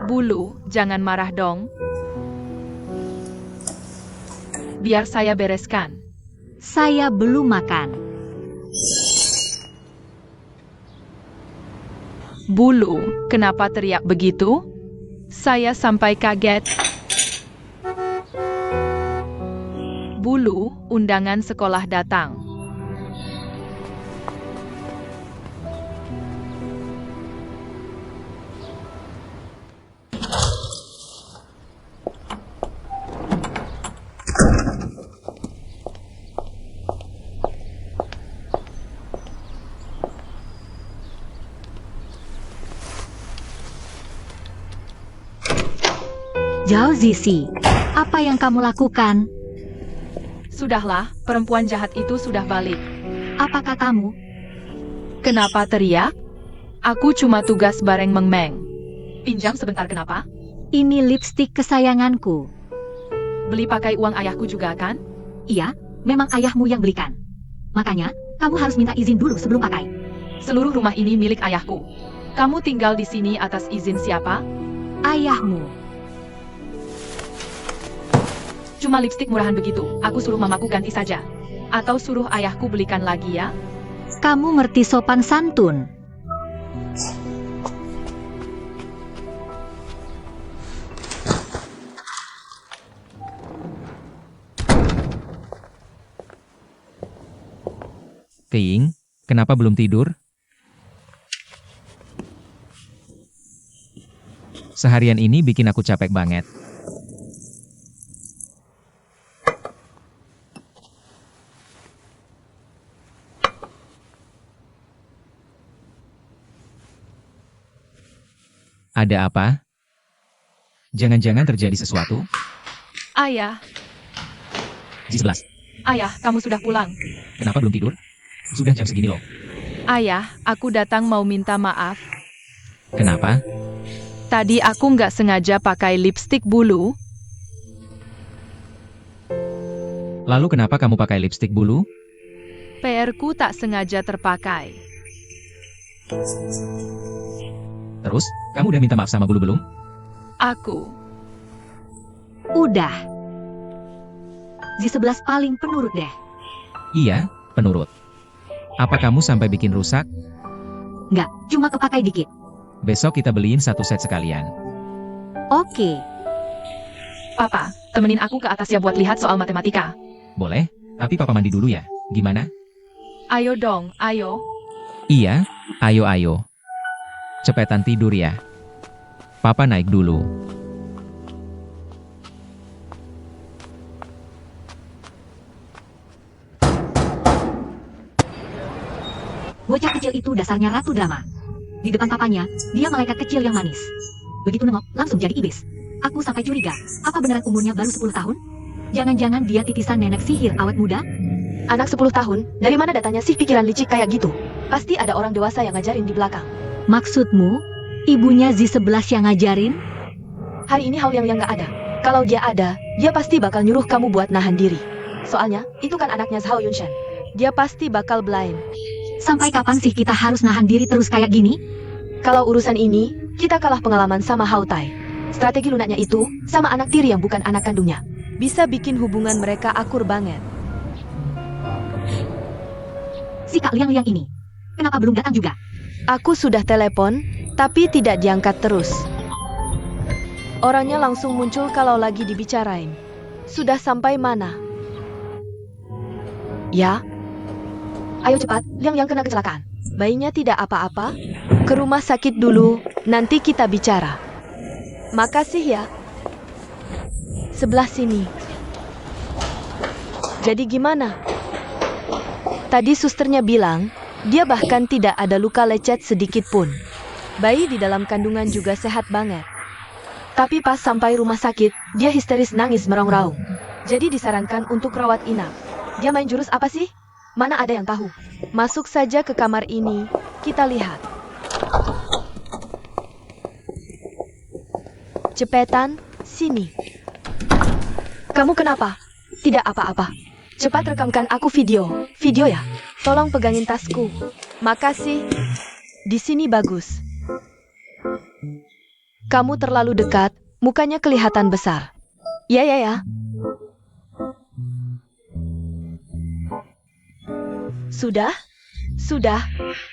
Bulu, jangan marah dong. Biar saya bereskan. Saya belum makan. Bulu, kenapa teriak begitu? Saya sampai kaget. Bulu, undangan sekolah datang. Zhao Zizi, apa yang kamu lakukan? Sudahlah, perempuan jahat itu sudah balik. Apa katamu? Kenapa teriak? Aku cuma tugas bareng Meng Meng. Pinjam sebentar, kenapa? Ini lipstik kesayanganku. Beli pakai uang ayahku juga kan? Iya, memang ayahmu yang belikan. Makanya, kamu harus minta izin dulu sebelum pakai. Seluruh rumah ini milik ayahku. Kamu tinggal di sini atas izin siapa? Ayahmu. Cuma lipstik murahan begitu, aku suruh mamaku ganti saja. Atau suruh ayahku belikan lagi ya? Kamu ngerti sopan santun. Ting, kenapa belum tidur? Seharian ini bikin aku capek banget. Ada apa? Jangan-jangan terjadi sesuatu? Ayah, Z11, ayah, kamu sudah pulang. kenapa belum tidur? Sudah jam segini loh. Ayah, aku datang mau minta maaf. Kenapa? Tadi aku nggak sengaja pakai lipstik bulu. Lalu kenapa kamu pakai lipstik bulu? PR-ku tak sengaja terpakai. Terus, kamu udah minta maaf sama bulu belum? Aku, Udah. Z11 paling penurut deh. Iya, penurut. Apa kamu sampai bikin rusak? Nggak, cuma kepakai dikit. Besok kita beliin 1 set sekalian. Oke. Papa, temenin aku ke atas ya buat lihat soal matematika. Boleh, tapi papa mandi dulu ya. Gimana? Ayo dong, ayo. Iya, ayo. Cepetan tidur ya. Papa naik dulu. Bocah kecil itu dasarnya ratu drama. Di depan papanya, dia malaikat kecil yang manis. Begitu nengok, langsung jadi iblis. Aku sampai curiga, apa beneran umurnya baru 10 tahun? Jangan-jangan dia titisan nenek sihir awet muda? Anak 10 tahun, dari mana datanya sih pikiran licik kayak gitu? Pasti ada orang dewasa yang ngajarin di belakang. Maksudmu, ibunya Z11 yang ngajarin? Hari ini Hao yang nggak ada. Kalau dia ada, dia pasti bakal nyuruh kamu buat nahan diri. Soalnya, itu kan anaknya Hao Yunshan. Dia pasti bakal blind. Sampai kapan sih kita harus nahan diri terus kayak gini? Kalau urusan ini, kita kalah pengalaman sama Hao Tai. Strategi lunaknya itu, sama anak tiri yang bukan anak kandungnya. Bisa bikin hubungan mereka akur banget. Si Kak Liang-Liang ini, kenapa belum datang juga? Aku sudah telepon, tapi tidak diangkat terus. Orangnya langsung muncul kalau lagi dibicarain. Sudah sampai mana? Ya. Ayo cepat, Liang yang kena kecelakaan. Bayinya tidak apa-apa. Ke rumah sakit dulu, nanti kita bicara. Makasih ya. Sebelah sini. Jadi gimana? Tadi susternya bilang, dia bahkan tidak ada luka lecet sedikit pun. Bayi di dalam kandungan juga sehat banget. Tapi pas sampai rumah sakit, dia histeris nangis meraung-raung. Jadi disarankan untuk rawat inap. Dia main jurus apa sih? Mana ada yang tahu? Masuk saja ke kamar ini, kita lihat. Cepetan, sini. Kamu kenapa? Tidak apa-apa. Cepat rekamkan aku video. Video ya? Tolong pegangin tasku. Makasih. Di sini bagus. Kamu terlalu dekat, mukanya kelihatan besar. Ya. Sudah? Sudah.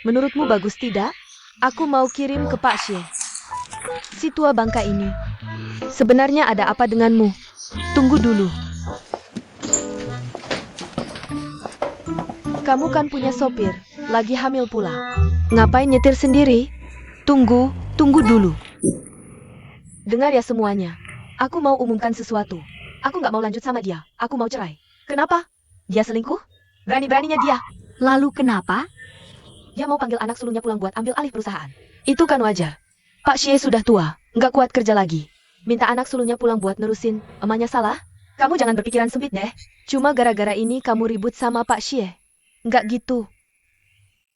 Menurutmu bagus tidak? Aku mau kirim ke Pak Xie. Si tua bangka ini. Sebenarnya ada apa denganmu? Tunggu dulu. Kamu kan punya sopir, lagi hamil pula. Ngapain nyetir sendiri? Tunggu dulu. Dengar ya semuanya. Aku mau umumkan sesuatu. Aku nggak mau lanjut sama dia. Aku mau cerai. Kenapa? Dia selingkuh? Berani-beraninya dia. Lalu kenapa? Dia mau panggil anak sulungnya pulang buat ambil alih perusahaan. Itu kan wajar. Pak Xie sudah tua, nggak kuat kerja lagi. Minta anak sulungnya pulang buat nerusin, emangnya salah? Kamu jangan berpikiran sempit deh. Cuma gara-gara ini kamu ribut sama Pak Xie. Nggak gitu.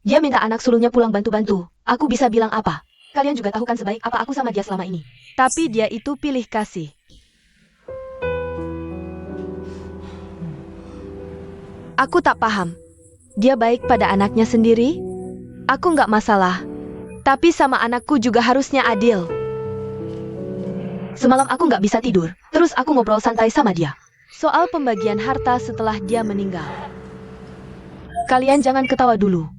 Dia minta anak sulungnya pulang bantu-bantu. Aku bisa bilang apa? Kalian juga tahu kan sebaik apa aku sama dia selama ini. Tapi dia itu pilih kasih. Aku tak paham. Dia baik pada anaknya sendiri? Aku nggak masalah. Tapi sama anakku juga harusnya adil. Semalam aku nggak bisa tidur. Terus aku ngobrol santai sama dia. Soal pembagian harta setelah dia meninggal. Kalian jangan ketawa dulu.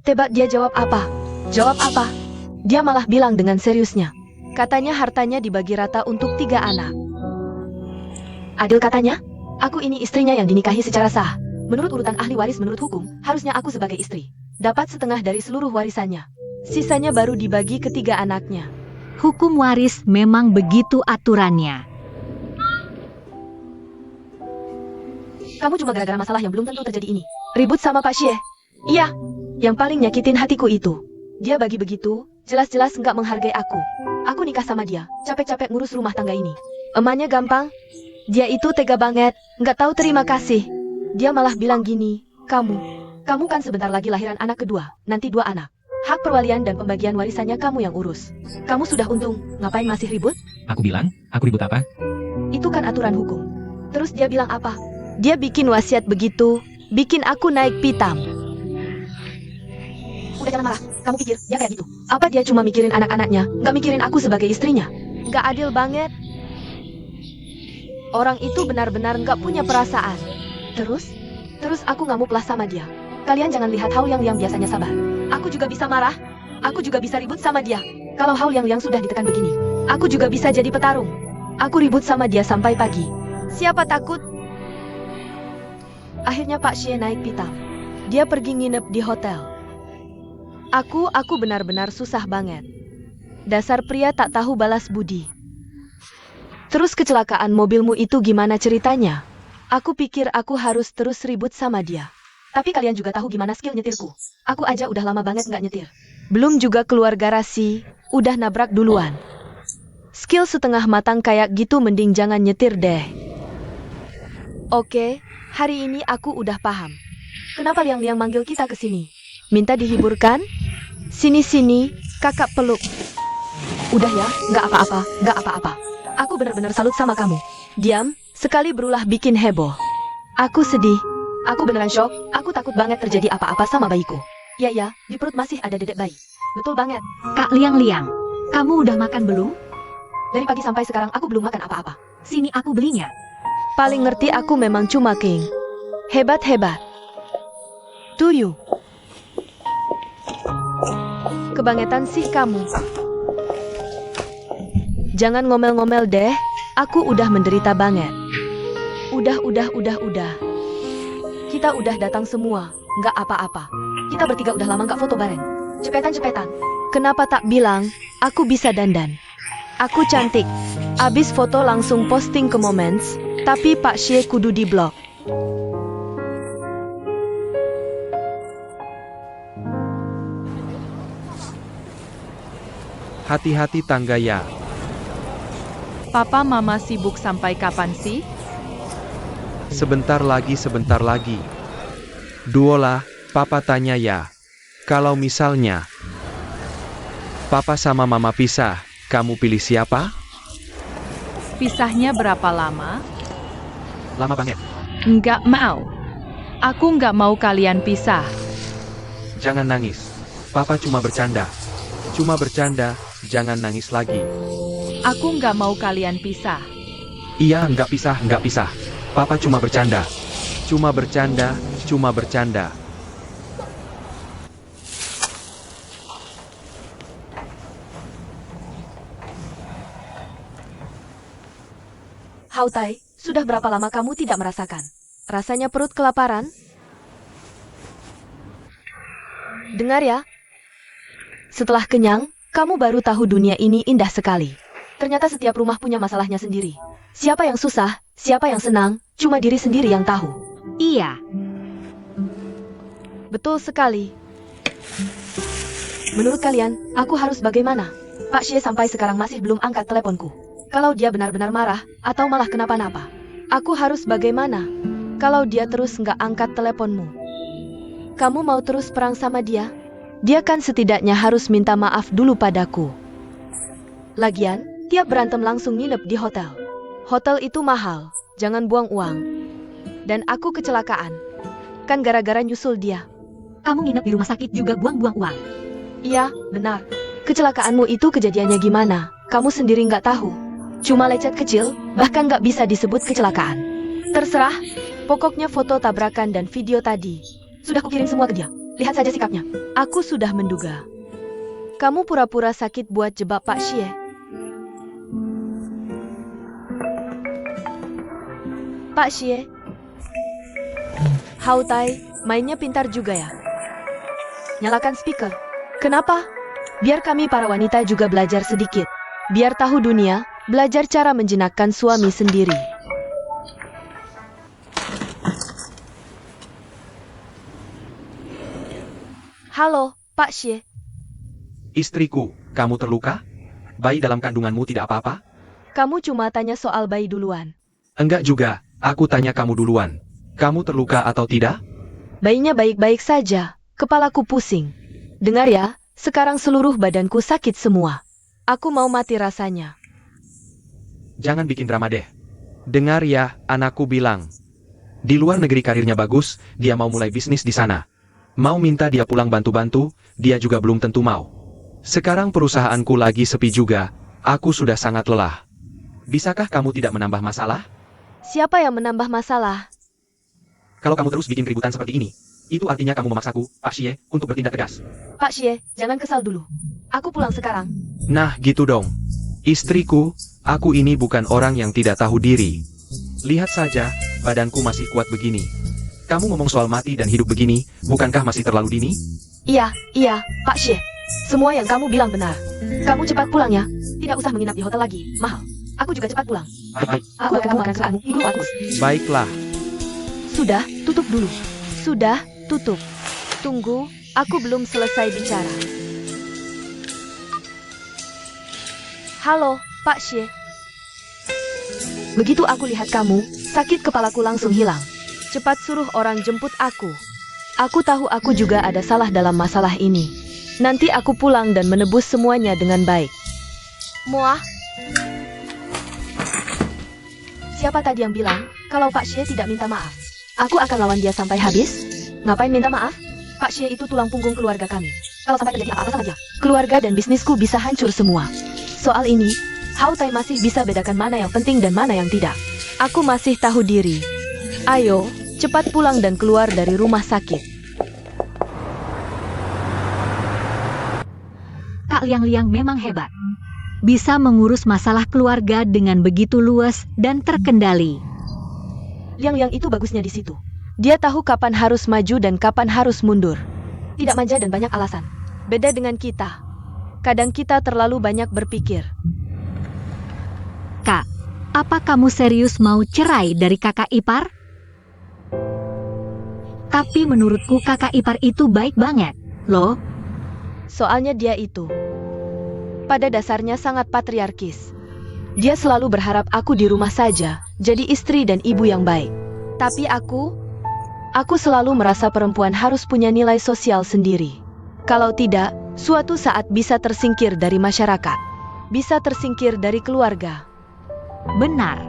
Tebak dia jawab apa? Jawab apa? Dia malah bilang dengan seriusnya. Katanya hartanya dibagi rata untuk 3 anak. Adil katanya? Aku ini istrinya yang dinikahi secara sah. Menurut urutan ahli waris menurut hukum, harusnya aku sebagai istri dapat setengah dari seluruh warisannya. Sisanya baru dibagi ke 3 anaknya. Hukum waris memang begitu aturannya. Kamu cuma gara-gara masalah yang belum tentu terjadi ini. Ribut sama Pak Xie? Iya. Yang paling nyakitin hatiku itu. Dia bagi begitu, jelas-jelas nggak menghargai aku. Aku nikah sama dia, capek-capek ngurus rumah tangga ini. Emannya gampang. Dia itu tega banget, nggak tahu terima kasih. Dia malah bilang gini, kamu kan sebentar lagi lahiran anak kedua, nanti 2 anak. Hak perwalian dan pembagian warisannya kamu yang urus. Kamu sudah untung, ngapain masih ribut? Aku bilang, aku ribut apa? Itu kan aturan hukum. Terus dia bilang apa? Dia bikin wasiat begitu, bikin aku naik pitam. Udah jangan marah, kamu pikir dia kayak gitu? Apa dia cuma mikirin anak-anaknya, nggak mikirin aku sebagai istrinya? Nggak adil banget. Orang itu benar-benar nggak punya perasaan. Terus aku ngamuklah sama dia. Kalian jangan lihat Hao yang biasanya sabar. Aku juga bisa marah. Aku juga bisa ribut sama dia. Kalau Hao yang sudah ditekan begini, aku juga bisa jadi petarung. Aku ribut sama dia sampai pagi. Siapa takut? Akhirnya Pak Xie naik pitam. Dia pergi nginep di hotel. Aku benar-benar susah banget. Dasar pria tak tahu balas budi. Terus kecelakaan mobilmu itu gimana ceritanya? Aku pikir aku harus terus ribut sama dia. Tapi kalian juga tahu gimana skill nyetirku. Aku aja udah lama banget nggak nyetir. Belum juga keluar garasi, udah nabrak duluan. Skill setengah matang kayak gitu mending jangan nyetir deh. Oke, hari ini aku udah paham. Kenapa Liang manggil kita ke sini? Minta dihiburkan? Sini, kakak peluk. Udah ya, nggak apa-apa. Aku benar-benar salut sama kamu. Diam, sekali berulah bikin heboh. Aku sedih. Aku beneran shock. Aku takut banget terjadi apa-apa sama bayiku. Ya, di perut masih ada dedek bayi. Betul banget. Kak Liang, kamu udah makan belum? Dari pagi sampai sekarang aku belum makan apa-apa. Sini aku belinya. Paling ngerti aku memang cuma King. Hebat. Tuyu. Kebangetan sih kamu. Jangan ngomel-ngomel deh. Aku udah menderita banget. Udah. Wanita udah datang semua. Nggak apa-apa. Kita bertiga udah lama nggak foto bareng. Cepetan. Kenapa tak bilang, aku bisa dandan. Aku cantik. Abis foto langsung posting ke Moments, tapi Pak Xie kudu di blok. Hati-hati tangga ya. Papa Mama sibuk sampai kapan sih? Sebentar lagi. Duola, Papa tanya ya. Kalau misalnya Papa sama Mama pisah, kamu pilih siapa? Pisahnya berapa lama? Lama banget. Nggak mau. Aku nggak mau kalian pisah. Jangan nangis. Papa cuma bercanda. Jangan nangis lagi. Aku nggak mau kalian pisah. Iya, nggak pisah. Papa cuma bercanda. Cuma bercanda. Hautai, sudah berapa lama kamu tidak merasakan? Rasanya perut kelaparan? Dengar ya. Setelah kenyang, kamu baru tahu dunia ini indah sekali. Ternyata setiap rumah punya masalahnya sendiri. Siapa yang susah, siapa yang senang, cuma diri sendiri yang tahu. Iya, Betul sekali. Menurut kalian, aku harus bagaimana? Pak Xie sampai sekarang masih belum angkat teleponku. Kalau dia benar-benar marah, atau malah kenapa-napa. Aku harus bagaimana? Kalau dia terus nggak angkat teleponmu. Kamu mau terus perang sama dia? Dia kan setidaknya harus minta maaf dulu padaku. Lagian, tiap berantem langsung nginep di hotel. Hotel itu mahal, jangan buang uang. Dan aku kecelakaan. Kan gara-gara nyusul dia. kamu nginep di rumah sakit juga buang-buang uang. Iya, benar. Kecelakaanmu itu kejadiannya gimana? Kamu sendiri nggak tahu. Cuma lecet kecil, bahkan nggak bisa disebut kecelakaan. Terserah. Pokoknya foto tabrakan dan video tadi. Sudah kukirim semua ke dia. Lihat saja sikapnya. Aku sudah menduga. Kamu pura-pura sakit buat jebak Pak Xie. Pak Xie. Hautai, mainnya pintar juga ya. Nyalakan speaker. Kenapa? Biar kami para wanita juga belajar sedikit. Biar tahu dunia, belajar cara menjinakkan suami sendiri. Halo, Pak Xie. Istriku, kamu terluka? Bayi dalam kandunganmu tidak apa-apa? Kamu cuma tanya soal bayi duluan. Enggak juga, aku tanya kamu duluan. Kamu terluka atau tidak? Bayinya baik-baik saja. Kepalaku pusing. Dengar ya, sekarang seluruh badanku sakit semua. Aku mau mati rasanya. Jangan bikin drama deh. Dengar ya, anakku bilang. Di luar negeri karirnya bagus, dia mau mulai bisnis di sana. Mau minta dia pulang bantu-bantu, dia juga belum tentu mau. Sekarang perusahaanku lagi sepi juga, aku sudah sangat lelah. Bisakah kamu tidak menambah masalah? Siapa yang menambah masalah? Kalau kamu terus bikin keributan seperti ini, itu artinya kamu memaksaku, Pak Xie, untuk bertindak tegas. Pak Xie, jangan kesal dulu. Aku pulang sekarang. Nah, gitu dong. Istriku, aku ini bukan orang yang tidak tahu diri. Lihat saja, badanku masih kuat begini. Kamu ngomong soal mati dan hidup begini, bukankah masih terlalu dini? Iya, Pak Xie. Semua yang kamu bilang benar. Kamu cepat pulang ya. Tidak usah menginap di hotel lagi, mahal. Aku juga cepat pulang. Baik, Aku akan melakukan kesalahanmu, itu bagus. baiklah. Sudah, tutup dulu. Sudah, tutup. Tunggu, aku belum selesai bicara. Halo, Pak Xie. Begitu aku lihat kamu, sakit kepalaku langsung hilang. Cepat suruh orang jemput aku. Aku tahu aku juga ada salah dalam masalah ini. Nanti aku pulang dan menebus semuanya dengan baik. Muah. Siapa tadi yang bilang, kalau Pak Xie tidak minta maaf? Aku akan lawan dia sampai habis. Ngapain minta maaf? Pak Xie itu tulang punggung keluarga kami. Kalau sampai terjadi apa-apa sama dia, keluarga dan bisnisku bisa hancur semua. Soal ini, Hautai masih bisa bedakan mana yang penting dan mana yang tidak. Aku masih tahu diri. Ayo, cepat pulang dan keluar dari rumah sakit. Kak Liang-Liang memang hebat. Bisa mengurus masalah keluarga dengan begitu luas dan terkendali. Liang-Liang itu bagusnya di situ. Dia tahu kapan harus maju dan kapan harus mundur. Tidak manja dan banyak alasan. Beda dengan kita. Kadang kita terlalu banyak berpikir. Kak, apa kamu serius mau cerai dari kakak ipar? Tapi menurutku kakak ipar itu baik banget, loh. Soalnya dia itu, pada dasarnya sangat patriarkis. Dia selalu berharap aku di rumah saja, jadi istri dan ibu yang baik. Tapi aku selalu merasa perempuan harus punya nilai sosial sendiri. Kalau tidak, suatu saat bisa tersingkir dari masyarakat. Bisa tersingkir dari keluarga. Benar.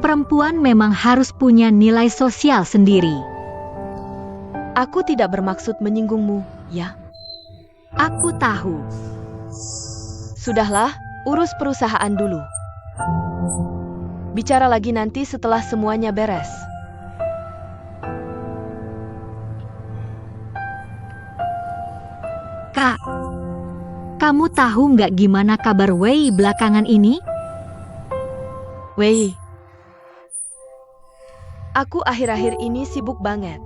Perempuan memang harus punya nilai sosial sendiri. Aku tidak bermaksud menyinggungmu, ya. Aku tahu. Sudahlah, urus perusahaan dulu. Bicara lagi nanti setelah semuanya beres. Kak, kamu tahu nggak gimana kabar Wei belakangan ini? Wei, aku akhir-akhir ini sibuk banget.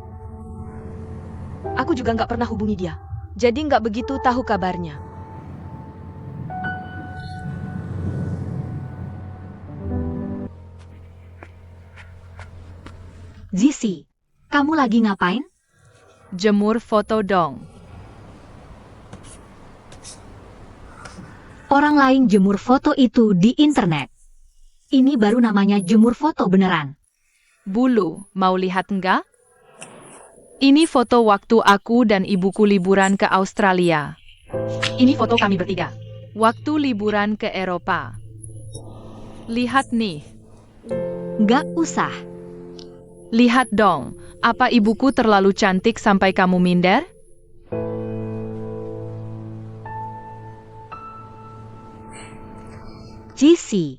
Aku juga nggak pernah hubungi dia, jadi nggak begitu tahu kabarnya. Zizi, kamu lagi ngapain? Jemur foto dong. Orang lain jemur foto itu di internet. Ini baru namanya jemur foto beneran. Bulu, mau lihat enggak? Ini foto waktu aku dan ibuku liburan ke Australia. Ini foto kami bertiga. Waktu liburan ke Eropa. Lihat nih. Nggak usah. Lihat dong, apa ibuku terlalu cantik sampai kamu minder? Cici.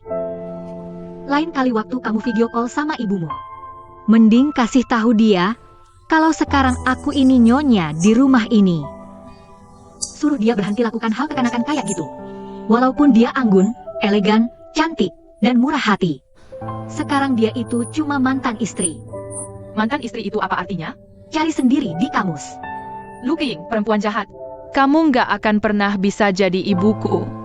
Lain kali waktu kamu video call sama ibumu, mending kasih tahu dia kalau sekarang aku ini nyonya di rumah ini. Suruh dia berhenti lakukan hal kekanakan kayak gitu. Walaupun dia anggun, elegan, cantik, dan murah hati. Sekarang dia itu cuma mantan istri. Mantan istri itu apa artinya? Cari sendiri di kamus. Luking, perempuan jahat. Kamu nggak akan pernah bisa jadi ibuku.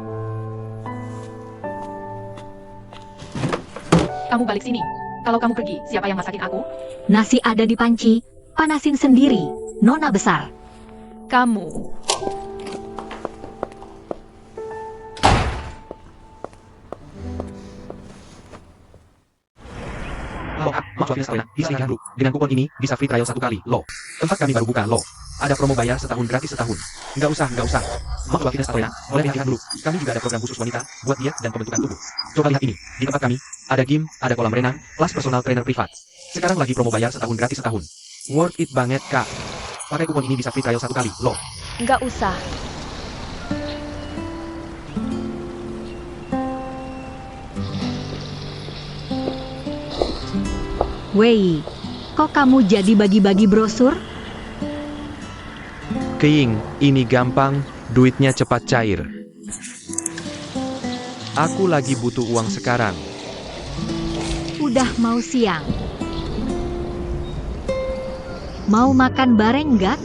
Kamu balik sini. Kalau kamu pergi, siapa yang masakin aku? Nasi ada di panci, panasin sendiri, nona besar. Kamu. Halo Kak, maaf suapnya Sarena, di Sri Group. Dengan kupon ini, bisa free trial 1 kali, loh. Tempat kami baru buka, loh. Ada promo bayar setahun gratis setahun. Nggak usah. Maaf suapnya Sarena, boleh lihat dulu. Kami juga ada program khusus wanita, buat diet dan pembentukan tubuh. Coba lihat ini, di tempat kami, ada gym, ada kolam renang, kelas personal trainer privat. Sekarang lagi promo bayar setahun gratis setahun. Worth it banget Kak. Pakai kupon ini bisa free trial 1 kali, loh. Nggak usah. Wei, kok kamu jadi bagi-bagi brosur? Keing, ini gampang, duitnya cepat cair. Aku lagi butuh uang sekarang. Udah mau siang. Mau makan bareng nggak?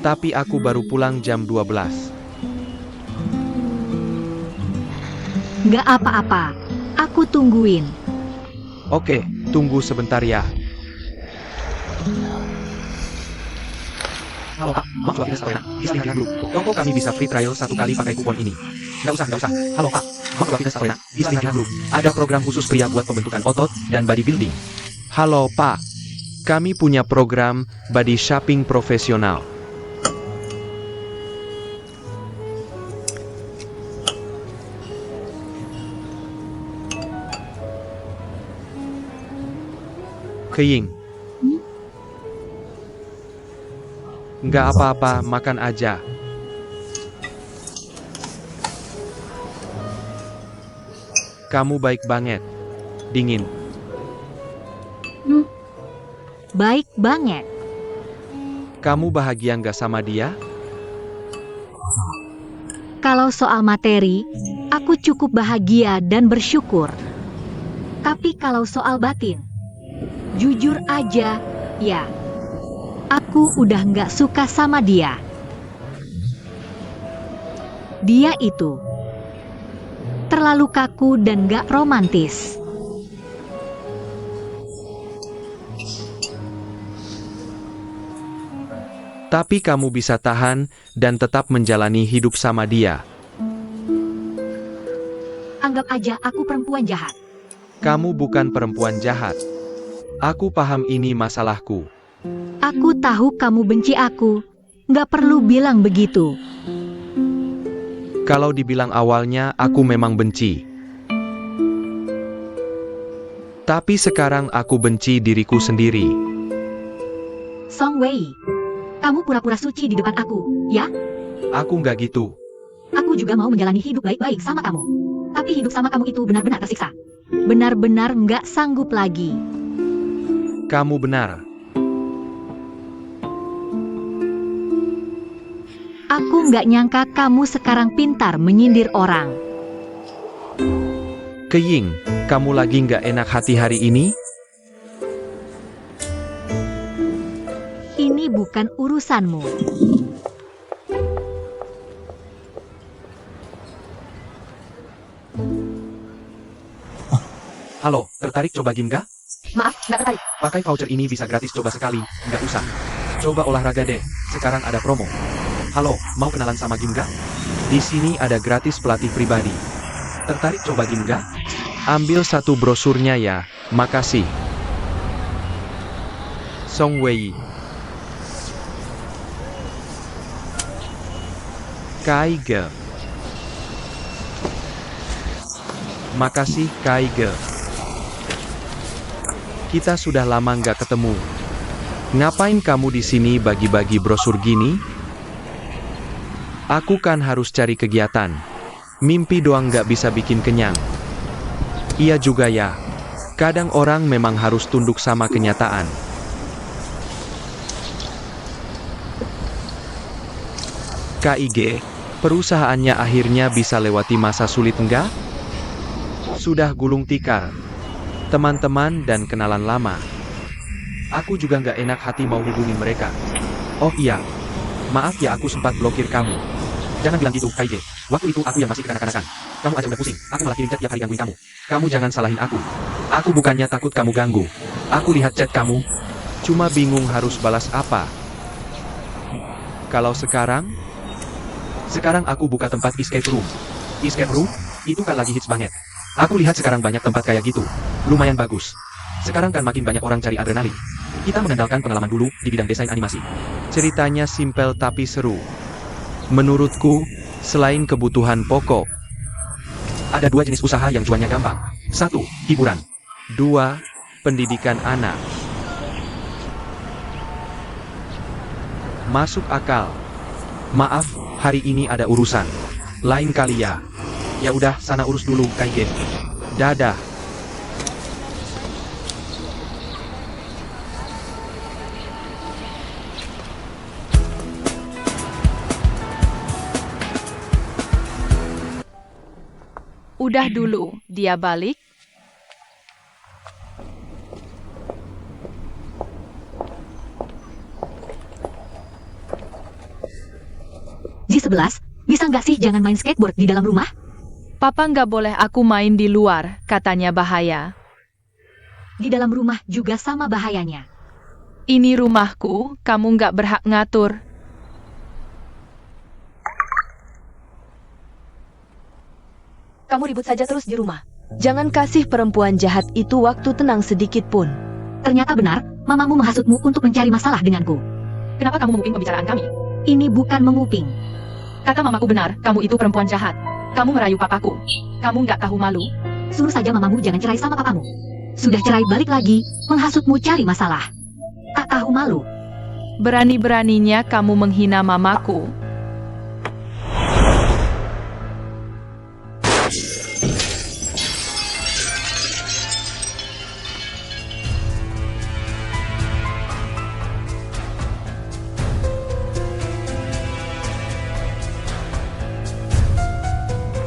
Tapi aku baru pulang jam 12. Nggak apa-apa, aku tungguin. Oke, tunggu sebentar ya. Halo Kak, maaf suapnya Sarena, di Sri Group. Toko kami bisa free trial 1 kali pakai kupon ini. Nggak usah. Halo Kak, maaf suapnya Sarena, di Sri Group. Ada program khusus pria buat pembentukan otot dan bodybuilding. Halo Pak, kami punya program body shaping profesional. Keing. Nggak apa-apa, makan aja. Kamu baik banget. Dingin. Baik banget. Kamu bahagia nggak sama dia? Kalau soal materi, aku cukup bahagia dan bersyukur. Tapi kalau soal batin, jujur aja, ya, aku udah nggak suka sama dia. Dia itu terlalu kaku dan nggak romantis. Tapi kamu bisa tahan dan tetap menjalani hidup sama dia. Anggap aja aku perempuan jahat. Kamu bukan perempuan jahat. Aku paham ini masalahku. Aku tahu kamu benci aku. Nggak perlu bilang begitu. Kalau dibilang awalnya aku memang benci. Tapi sekarang aku benci diriku sendiri. Song Wei, kamu pura-pura suci di depan aku, ya? Aku nggak gitu. Aku juga mau menjalani hidup baik-baik sama kamu. Tapi hidup sama kamu itu benar-benar tersiksa. Benar-benar nggak sanggup lagi. Kamu benar. Aku nggak nyangka kamu sekarang pintar menyindir orang. Keying, kamu lagi nggak enak hati hari ini? Ini bukan urusanmu. Halo, tertarik coba game nggak? Maaf, nggak tertarik. Pakai voucher ini bisa gratis coba sekali, nggak usah. Coba olahraga deh, sekarang ada promo. Halo, mau kenalan sama game nggak? Di sini ada gratis pelatih pribadi. Tertarik coba game nggak? Ambil satu brosurnya ya, makasih. Song Wei. Kaige. Makasih Kaige. Kita sudah lama nggak ketemu. Ngapain kamu di sini bagi-bagi brosur gini? Aku kan harus cari kegiatan. Mimpi doang nggak bisa bikin kenyang. Iya juga ya. Kadang orang memang harus tunduk sama kenyataan. KIG, perusahaannya akhirnya bisa lewati masa sulit enggak? Sudah gulung tikar. Teman-teman dan kenalan lama. Aku juga nggak enak hati mau hubungin mereka. Oh iya. Maaf ya aku sempat blokir kamu. Jangan bilang gitu, KIG. Waktu itu aku yang masih kekanak-kanakan. Kamu aja udah pusing, aku malah kirim chat tiap hari gangguin kamu. Kamu jangan salahin aku. Aku bukannya takut kamu ganggu. Aku lihat chat kamu. Cuma bingung harus balas apa. Kalau sekarang? Sekarang aku buka tempat escape room. Escape room? Itu kan lagi hits banget. Aku lihat sekarang banyak tempat kayak gitu. Lumayan bagus. Sekarang kan makin banyak orang cari adrenalin. Kita mengandalkan pengalaman dulu di bidang desain animasi. Ceritanya simpel tapi seru. Menurutku, selain kebutuhan pokok, ada dua jenis usaha yang cuannya gampang. 1. Hiburan. 2. Pendidikan anak. Masuk akal. Maaf, hari ini ada urusan. Lain kali ya. Ya udah, sana urus dulu, KIG. Dadah. Udah dulu, dia balik. G11, bisa nggak sih jangan main skateboard di dalam rumah? Papa nggak boleh aku main di luar, katanya bahaya. Di dalam rumah juga sama bahayanya. Ini rumahku, kamu nggak berhak ngatur. Kamu ribut saja terus di rumah. Jangan kasih perempuan jahat itu waktu tenang sedikit pun. Ternyata benar, mamamu menghasutmu untuk mencari masalah denganku. Kenapa kamu menguping pembicaraan kami? Ini bukan menguping. Kata mamaku benar, kamu itu perempuan jahat. Kamu merayu papaku. Kamu nggak tahu malu? Suruh saja mamamu jangan cerai sama papamu. Sudah cerai balik lagi, menghasutmu cari masalah. Tak tahu malu. Berani-beraninya kamu menghina mamaku.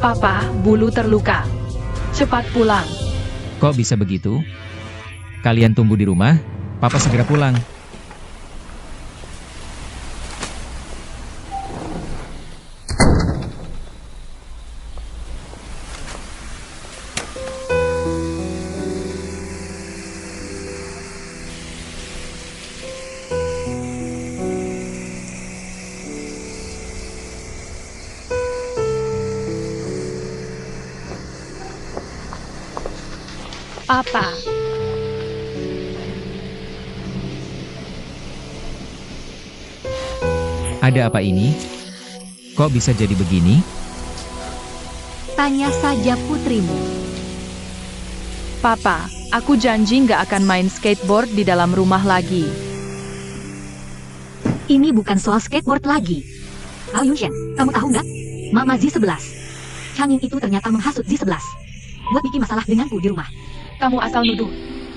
Papa, Bulu terluka. Cepat pulang. Kok bisa begitu? Kalian tunggu di rumah, Papa segera pulang. Apa? Ada apa ini? Kok bisa jadi begini? Tanya saja putrimu. Papa, aku janji nggak akan main skateboard di dalam rumah lagi. Ini bukan soal skateboard lagi. Hao Yunshen, kamu tahu nggak? Mama Z11. Changin itu ternyata menghasut Z11. Buat bikin masalah denganku di rumah. Kamu asal nuduh.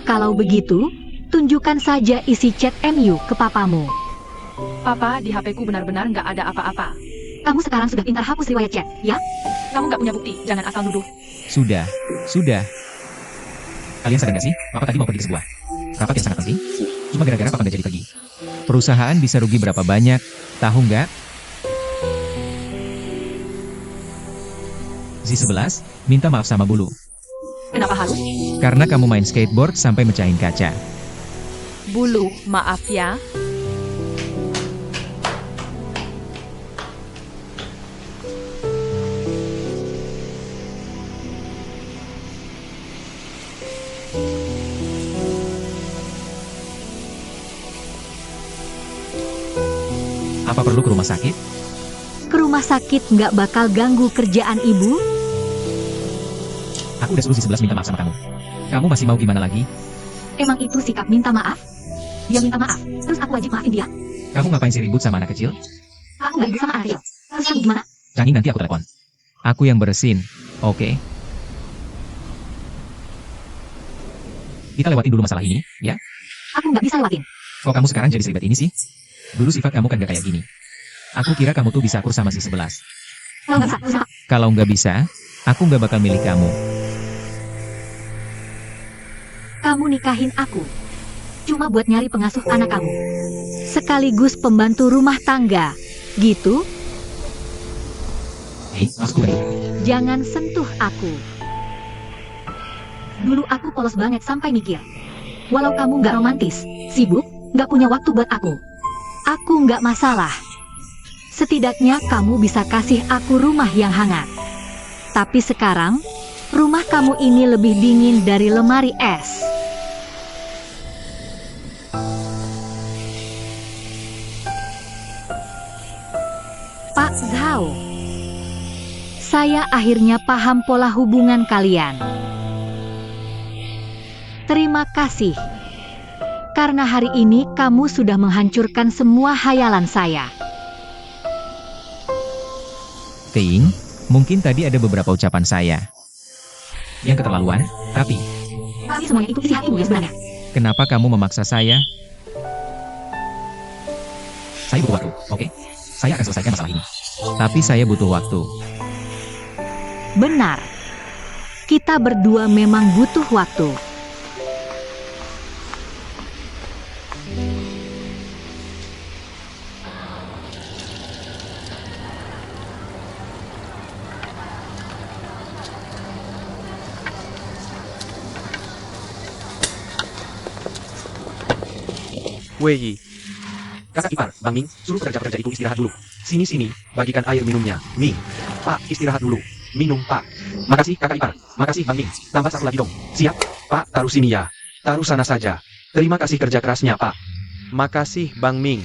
Kalau begitu, tunjukkan saja isi chat MU ke papamu. Papa, di HP-ku benar-benar nggak ada apa-apa. Kamu sekarang sudah pintar hapus riwayat chat, ya? Kamu nggak punya bukti, jangan asal nuduh. Sudah, sudah. Kalian sadar gak sih? Papa tadi mau pergi ke sebuah rapat yang sangat penting. Cuma gara-gara Papa nggak jadi pergi. Perusahaan bisa rugi berapa banyak, tahu nggak? Z11, minta maaf sama Bulu. Kenapa harus? Karena kamu main skateboard sampai mecahin kaca. Bulu, maaf ya. Apa perlu ke rumah sakit? Ke rumah sakit nggak bakal ganggu kerjaan ibu? Aku udah suruh Z11 minta maaf sama kamu. Kamu masih mau gimana lagi? Emang itu sikap minta maaf? Dia minta maaf, terus aku wajib maafin dia? Kamu ngapain sih ribut sama anak kecil? Aku nggak ribut sama anak kecil. Terus kamu gimana? Canggih, nanti aku telepon. Aku yang beresin, oke? Kita lewatin dulu masalah ini, ya? Aku nggak bisa lewatin. Kok kamu sekarang jadi seribet ini sih? Dulu sifat kamu kan gak kayak gini. Aku kira kamu tuh bisa akur sama si 11. Kalau nggak bisa, Kalau nggak bisa, aku nggak bakal milih kamu. kamu nikahin aku. Cuma buat nyari pengasuh anak kamu. Sekaligus pembantu rumah tangga. Gitu? Hei, masuk lagi. Jangan sentuh aku. Dulu aku polos banget sampai mikir. Walau kamu nggak romantis, sibuk, nggak punya waktu buat aku. Aku nggak masalah. Setidaknya kamu bisa kasih aku rumah yang hangat. Tapi sekarang, rumah kamu ini lebih dingin dari lemari es. Pak Zhao, saya akhirnya paham pola hubungan kalian. Terima kasih. Karena hari ini kamu sudah menghancurkan semua hayalan saya. Ting, mungkin tadi ada beberapa ucapan saya yang keterlaluan, tapi Tapi semuanya itu isi hatimu ya sebenarnya. kenapa kamu memaksa saya? Saya butuh waktu, oke? Saya akan selesaikan masalah ini. Tapi saya butuh waktu. Benar. Kita berdua memang butuh waktu. Wei, kakak ipar, Bang Ming, suruh pekerja-pekerja itu istirahat dulu. Sini-sini, bagikan air minumnya. Ming, Pak, istirahat dulu. Minum, Pak. Makasih, kakak ipar. Makasih, Bang Ming. Tambah satu lagi dong. Siap? Pak, taruh sini ya. Taruh sana saja. Terima kasih kerja kerasnya, Pak. Makasih, Bang Ming.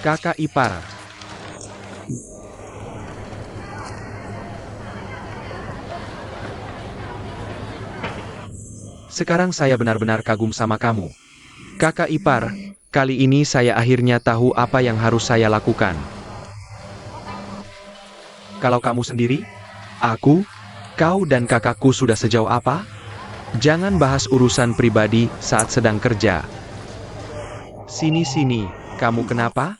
Kakak ipar. Sekarang saya benar-benar kagum sama kamu. Kakak ipar, kali ini saya akhirnya tahu apa yang harus saya lakukan. Kalau kamu sendiri, aku, kau dan kakakku sudah sejauh apa? Jangan bahas urusan pribadi saat sedang kerja. Sini-sini, kamu kenapa?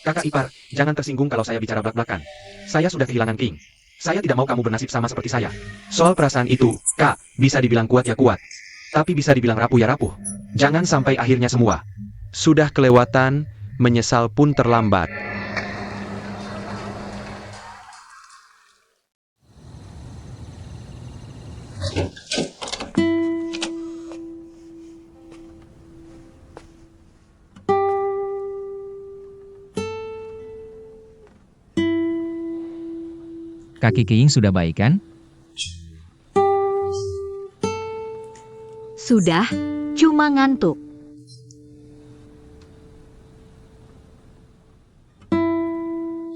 Kakak ipar, Jangan tersinggung kalau saya bicara belak-belakan. Saya sudah kehilangan King. Saya tidak mau kamu bernasib sama seperti saya. Soal perasaan itu, Kak, bisa dibilang kuat ya kuat. Tapi bisa dibilang rapuh ya rapuh. Jangan sampai akhirnya semua sudah kelewatan, menyesal pun terlambat. Kaki King sudah baik kan? Sudah, cuma ngantuk.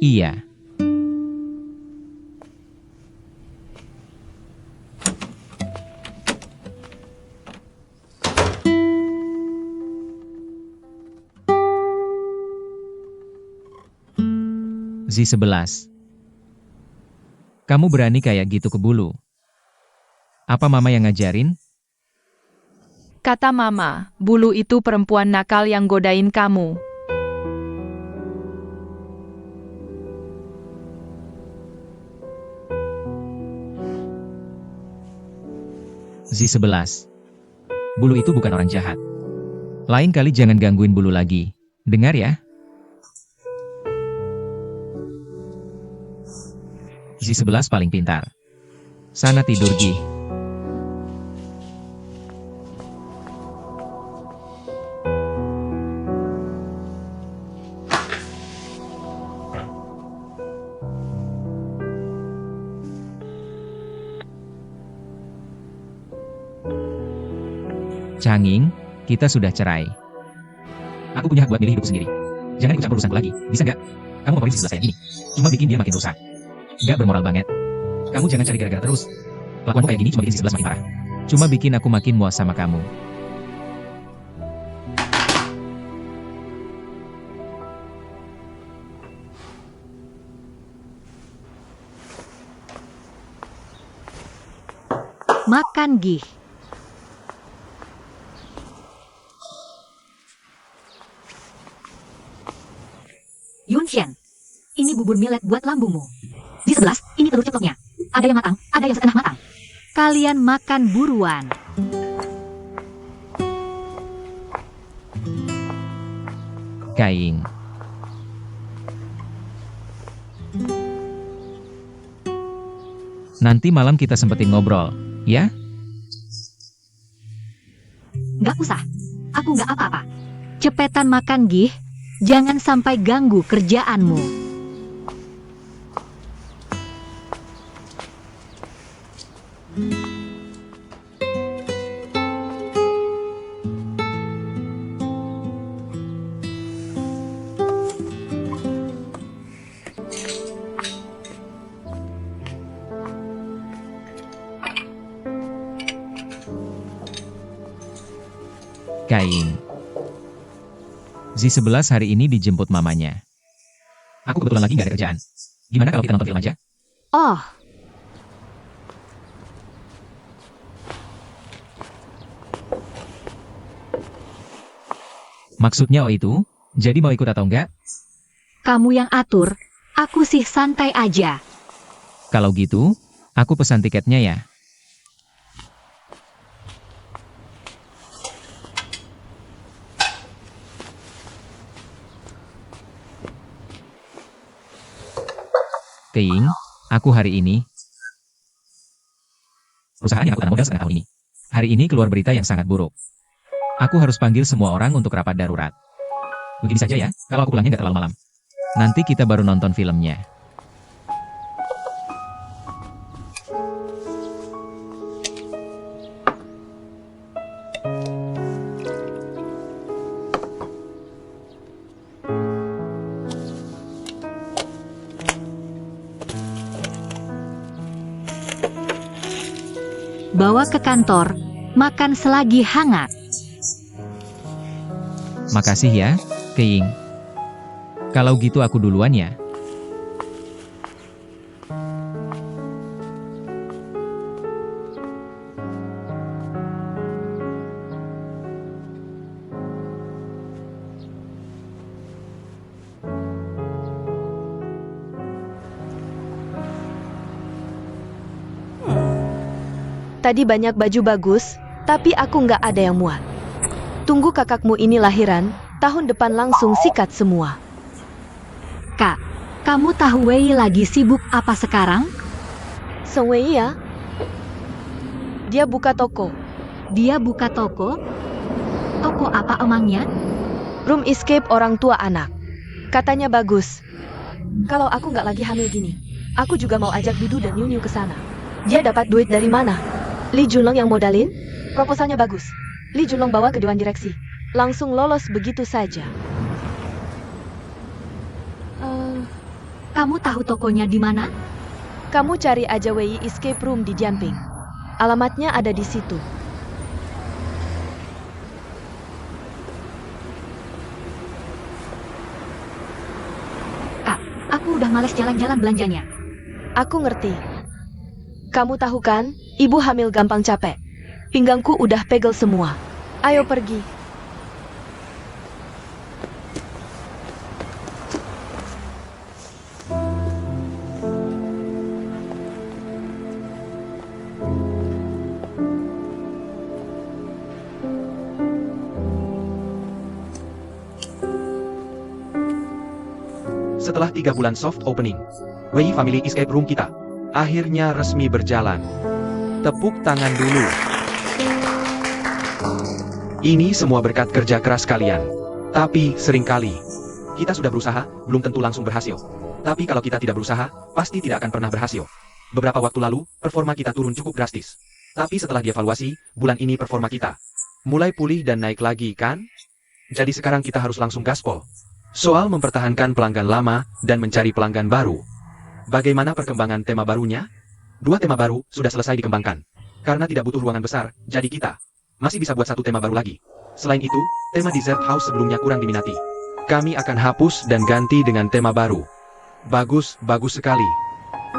Iya. Z11. Kamu berani kayak gitu ke Bulu? Apa mama yang ngajarin? Kata mama, Bulu itu perempuan nakal yang godain kamu. Z11. Bulu itu bukan orang jahat. Lain kali jangan gangguin Bulu lagi. Dengar ya? Z11 paling pintar. Sana tidur, Gi. Canging, kita sudah cerai. Aku punya hak buat milih hidupku sendiri. Jangan ikut campur urusanku lagi, bisa nggak? Kamu ngobrolin sebelah saya ini. Cuma bikin dia makin rusak. Nggak bermoral banget. Kamu jangan cari gara-gara terus. Kelakuanmu kayak gini cuma bikin si 11 makin parah. Cuma bikin aku makin muas sama kamu. Makan, Gih. Yunxian, ini bubur millet buat lambungmu. Di 11, ini telur ceploknya. Ada yang matang, ada yang setengah matang. Kalian makan buruan. Kaing. Nanti malam kita sempetin ngobrol, ya? Nggak usah, aku nggak apa-apa. Cepetan makan, Gih. Jangan sampai ganggu kerjaanmu. Kaing. Z11 hari ini dijemput mamanya. Aku kebetulan lagi nggak ada kerjaan. Gimana kalau kita nonton film aja? Oh, Maksudnya itu? Jadi mau ikut atau enggak? kamu yang atur. Aku sih santai aja. Kalau gitu, aku pesan tiketnya ya. Keing, aku hari ini. Perusahaan yang aku tanam modal setengah tahun ini. Hari ini keluar berita yang sangat buruk. Aku harus panggil semua orang untuk rapat darurat. Begini saja ya, kalau aku pulangnya nggak terlalu malam. Nanti kita baru nonton filmnya. Bawa ke kantor, makan selagi hangat. Makasih ya, Keing. Kalau gitu aku duluan ya. Tadi banyak baju bagus, tapi aku nggak ada yang muat. Tunggu kakakmu ini lahiran, tahun depan langsung sikat semua. Kak, kamu tahu Wei lagi sibuk apa sekarang? Song Wei ya? Dia buka toko. Dia buka toko? Toko apa emangnya? Room escape orang tua anak. Katanya bagus. Kalau aku nggak lagi hamil gini, aku juga mau ajak Dudu dan Nyu ke sana. Dia dapat duit dari mana? Lee Junlong yang modalin? Proposalnya bagus. Lee Junlong bawa ke dewan direksi. Langsung lolos begitu saja. Kamu tahu tokonya di mana? Kamu cari aja Wei Escape Room di Jianping. Alamatnya ada di situ. Kak, aku udah males jalan-jalan belanjanya. Aku ngerti. Kamu tahu kan, ibu hamil gampang capek. Pinggangku udah pegel semua. Ayo pergi. Setelah 3 bulan soft opening, Wei Family Escape Room kita akhirnya resmi berjalan. Tepuk tangan dulu. Ini semua berkat kerja keras kalian. Tapi seringkali kita sudah berusaha, belum tentu langsung berhasil. Tapi kalau kita tidak berusaha, pasti tidak akan pernah berhasil. Beberapa waktu lalu, performa kita turun cukup drastis. Tapi setelah dievaluasi, bulan ini performa kita mulai pulih dan naik lagi, kan? Jadi sekarang kita harus langsung gaspol. Soal mempertahankan pelanggan lama dan mencari pelanggan baru. Bagaimana perkembangan tema barunya? 2 tema baru sudah selesai dikembangkan. Karena tidak butuh ruangan besar, jadi kita masih bisa buat 1 tema baru lagi. Selain itu, tema Desert House sebelumnya kurang diminati. Kami akan hapus dan ganti dengan tema baru. Bagus, bagus sekali.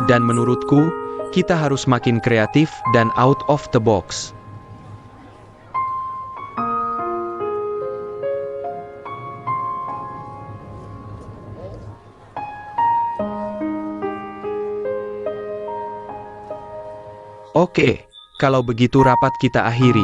Dan menurutku, kita harus makin kreatif dan out of the box. Oke, kalau begitu rapat kita akhiri.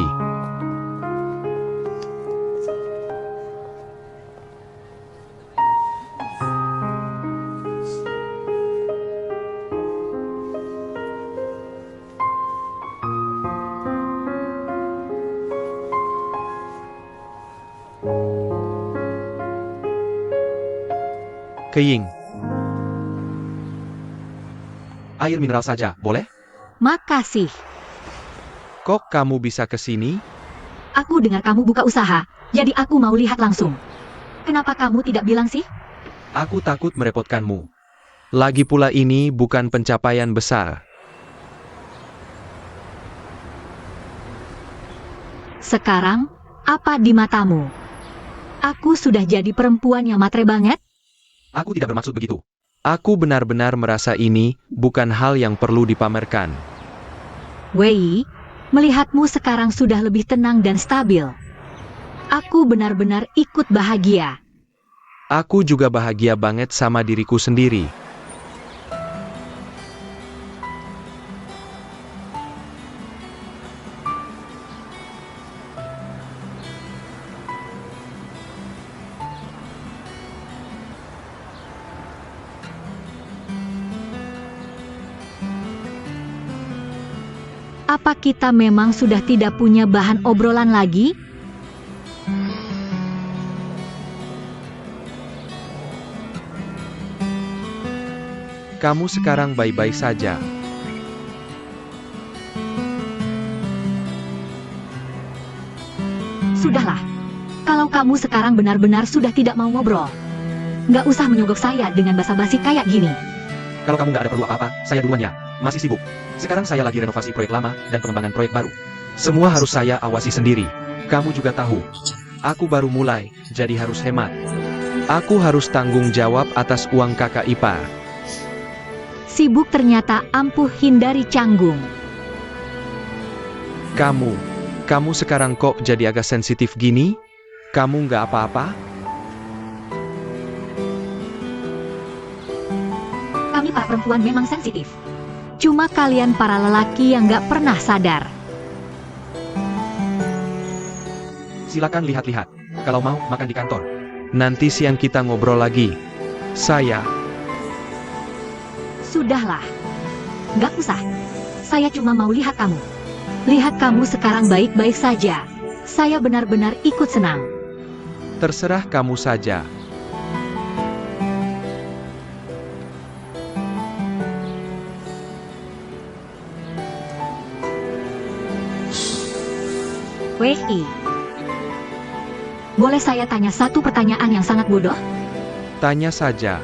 Keying. Air mineral saja, boleh? Makasih. Kok kamu bisa ke sini? Aku dengar kamu buka usaha, jadi aku mau lihat langsung. Kenapa kamu tidak bilang sih? Aku takut merepotkanmu. Lagi pula ini bukan pencapaian besar. Sekarang, apa di matamu? Aku sudah jadi perempuan yang matre banget? Aku tidak bermaksud begitu. Aku benar-benar merasa ini bukan hal yang perlu dipamerkan. Wei, melihatmu sekarang sudah lebih tenang dan stabil. Aku benar-benar ikut bahagia. Aku juga bahagia banget sama diriku sendiri. Apa kita memang sudah tidak punya bahan obrolan lagi? Kamu sekarang baik-baik saja. Sudahlah. Kalau kamu sekarang benar-benar sudah tidak mau ngobrol, nggak usah menyogok saya dengan basa-basi kayak gini. Kalau kamu nggak ada perlu apa-apa, saya duluan ya. Masih sibuk. Sekarang saya lagi renovasi proyek lama dan pengembangan proyek baru. Semua harus saya awasi sendiri. Kamu juga tahu, aku baru mulai, jadi harus hemat. Aku harus tanggung jawab atas uang kakak ipar. Sibuk ternyata ampuh hindari canggung. Kamu sekarang kok jadi agak sensitif gini? Kamu nggak apa-apa? Kami para perempuan memang sensitif. Cuma kalian para lelaki yang nggak pernah sadar. Silakan lihat-lihat. Kalau mau, makan di kantor. Nanti siang kita ngobrol lagi. Saya... Sudahlah. Nggak usah. Saya cuma mau lihat kamu. Lihat kamu sekarang baik-baik saja. Saya benar-benar ikut senang. Terserah kamu saja. Wei. Boleh saya tanya satu pertanyaan yang sangat bodoh? Tanya saja.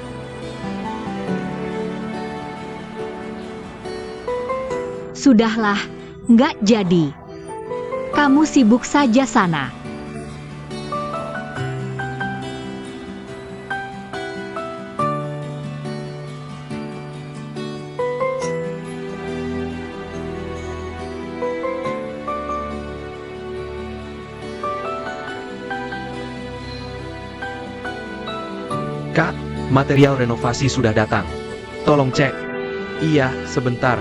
Sudahlah, nggak jadi. Kamu sibuk saja sana. Kak, material renovasi sudah datang. Tolong cek. Iya, sebentar.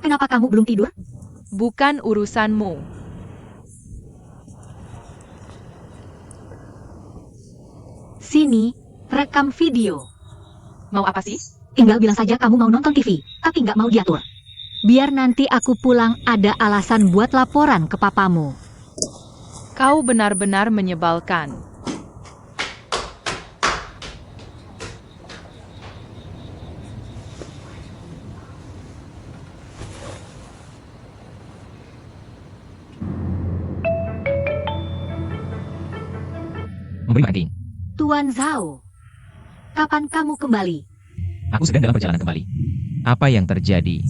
Kenapa kamu belum tidur? Bukan urusanmu. Sini, rekam video. Mau apa sih? Tinggal bilang saja kamu mau nonton TV, tapi nggak mau diatur. Biar nanti aku pulang ada alasan buat laporan ke papamu. Kau benar-benar menyebalkan. Memberi makan. Tuan Zhao, kapan kamu kembali? Aku sedang dalam perjalanan kembali. Apa yang terjadi?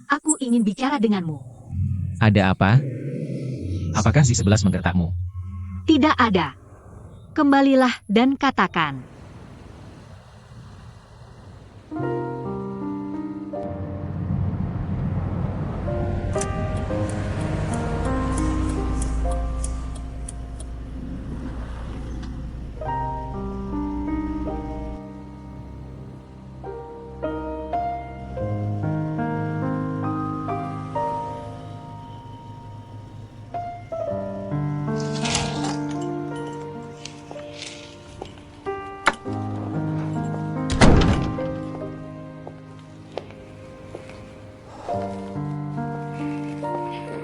Aku ingin bicara denganmu. Ada apa? Apakah si 11 menggertakmu? Tidak ada. Kembalilah dan katakan.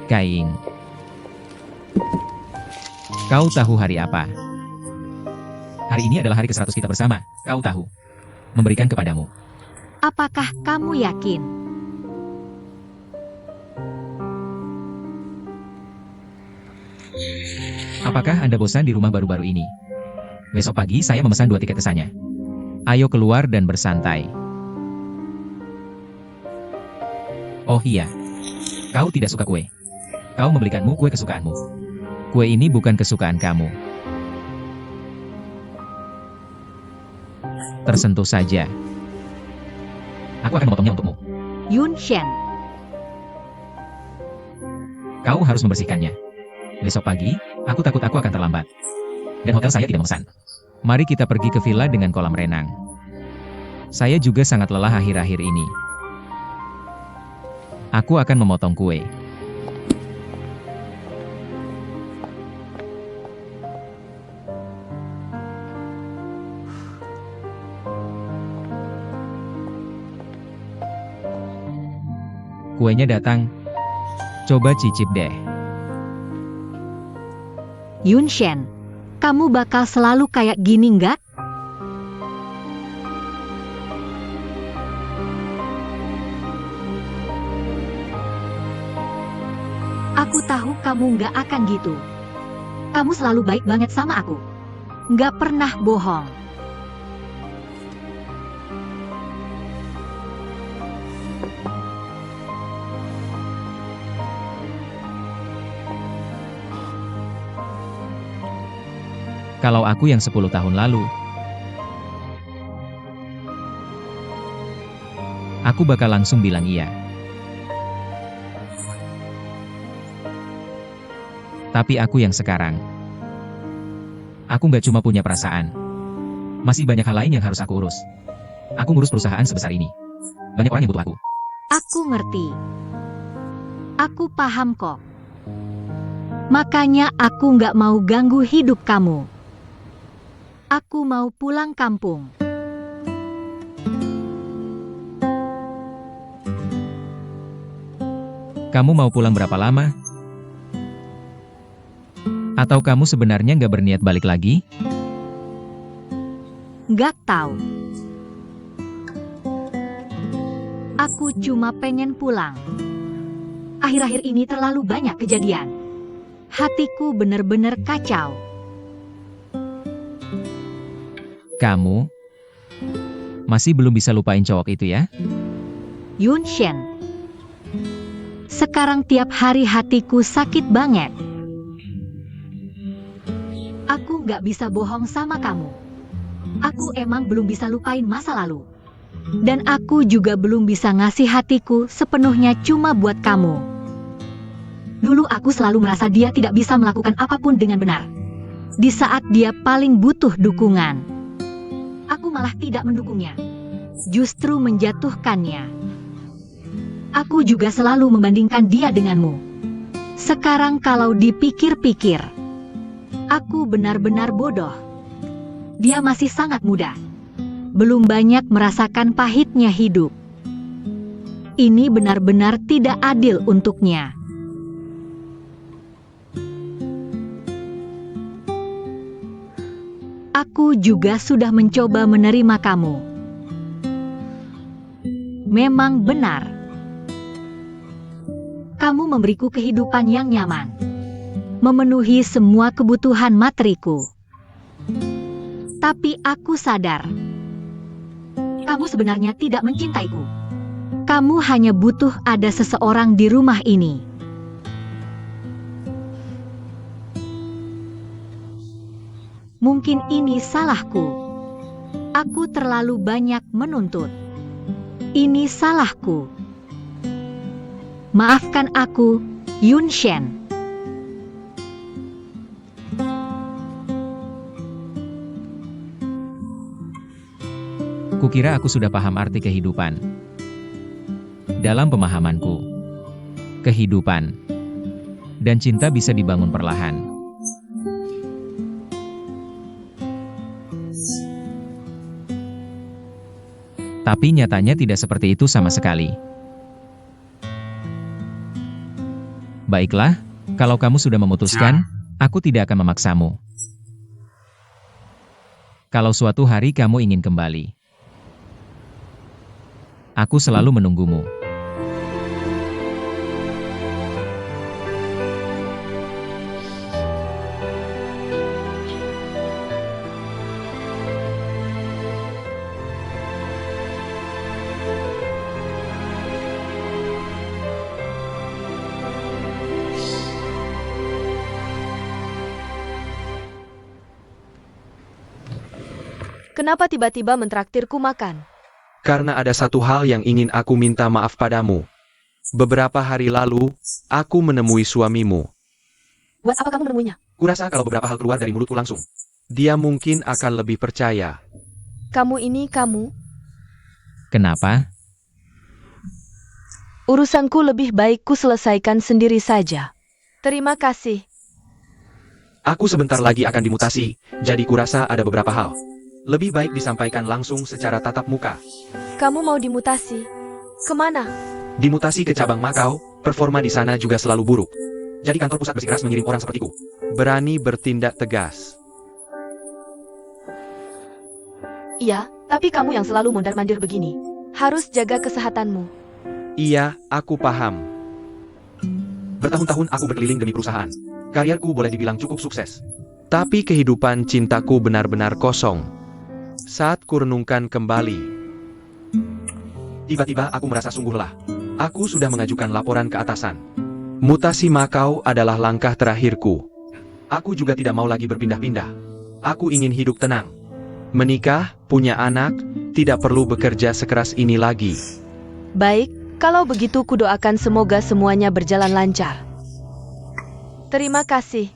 Kain. Kau tahu hari apa? Hari ini adalah hari ke-100 kita bersama. Kau tahu. Memberikan kepadamu. Apakah kamu yakin? Apakah Anda bosan di rumah baru-baru ini? Besok pagi saya memesan 2 tiket kesannya. Ayo keluar dan bersantai. Oh iya. Kau tidak suka kue. Kau membelikanmu kue kesukaanmu. Kue ini bukan kesukaan kamu. Tersentuh saja. Aku akan memotongnya untukmu. Yun Shen, Kau harus membersihkannya. Besok pagi, aku takut aku akan terlambat. Dan hotel saya tidak memesan. Mari kita pergi ke villa dengan kolam renang. Saya juga sangat lelah akhir-akhir ini. Aku akan memotong kue. Kuenya datang. Coba cicip deh. Yun Shen, kamu bakal selalu kayak gini nggak? Aku tahu kamu nggak akan gitu. Kamu selalu baik banget sama aku. Nggak pernah bohong. Kalau aku yang 10 tahun lalu, aku bakal langsung bilang iya. Tapi aku yang sekarang. Aku nggak cuma punya perasaan. Masih banyak hal lain yang harus aku urus. Aku ngurus perusahaan sebesar ini. Banyak orang yang butuh aku. Aku ngerti. Aku paham kok. Makanya aku nggak mau ganggu hidup kamu. Aku mau pulang kampung. Kamu mau pulang berapa lama? Atau kamu sebenarnya nggak berniat balik lagi? Nggak tahu. Aku cuma pengen pulang. Akhir-akhir ini terlalu banyak kejadian. Hatiku bener-bener kacau. Kamu masih belum bisa lupain cowok itu ya? Yun Shen. Sekarang tiap hari hatiku sakit banget. Aku nggak bisa bohong sama kamu. Aku emang belum bisa lupain masa lalu. Dan aku juga belum bisa ngasih hatiku sepenuhnya cuma buat kamu. Dulu aku selalu merasa dia tidak bisa melakukan apapun dengan benar. Di saat dia paling butuh dukungan, aku malah tidak mendukungnya. Justru menjatuhkannya. Aku juga selalu membandingkan dia denganmu. Sekarang kalau dipikir-pikir, aku benar-benar bodoh. Dia masih sangat muda. Belum banyak merasakan pahitnya hidup. Ini benar-benar tidak adil untuknya. Aku juga sudah mencoba menerima kamu. Memang benar. Kamu memberiku kehidupan yang nyaman. Memenuhi semua kebutuhan materiku. Tapi aku sadar. Kamu sebenarnya tidak mencintaiku. Kamu hanya butuh ada seseorang di rumah ini. Mungkin ini salahku. Aku terlalu banyak menuntut. Ini salahku. Maafkan aku, Yun Shen. Kukira aku sudah paham arti kehidupan. Dalam pemahamanku, kehidupan dan cinta bisa dibangun perlahan. Tapi nyatanya tidak seperti itu sama sekali. Baiklah, kalau kamu sudah memutuskan, aku tidak akan memaksamu. Kalau suatu hari kamu ingin kembali, aku selalu menunggumu. Kenapa tiba-tiba mentraktirku makan? Karena ada satu hal yang ingin aku minta maaf padamu. Beberapa hari lalu, aku menemui suamimu. Buat apa kamu menemuinya? Kurasa kalau beberapa hal keluar dari mulutku langsung, dia mungkin akan lebih percaya. Kamu. Kenapa? Urusanku lebih baik ku selesaikan sendiri saja. Terima kasih. Aku sebentar lagi akan dimutasi, jadi kurasa ada beberapa hal. Lebih baik disampaikan langsung secara tatap muka. Kamu mau dimutasi? Kemana? Dimutasi ke cabang Makau, performa di sana juga selalu buruk. Jadi kantor pusat bersikeras mengirim orang sepertiku. Berani bertindak tegas. Iya, tapi kamu yang selalu mondar-mandir begini. Harus jaga kesehatanmu. Iya, aku paham. Bertahun-tahun aku berkeliling demi perusahaan. Karirku boleh dibilang cukup sukses. Tapi kehidupan cintaku benar-benar kosong. Saat kurenungkan kembali, tiba-tiba aku merasa sungguh lelah. Aku sudah mengajukan laporan ke atasan. Mutasi Makau adalah langkah terakhirku. Aku juga tidak mau lagi berpindah-pindah. Aku ingin hidup tenang. Menikah, punya anak, tidak perlu bekerja sekeras ini lagi. Baik, kalau begitu kudoakan semoga semuanya berjalan lancar. Terima kasih.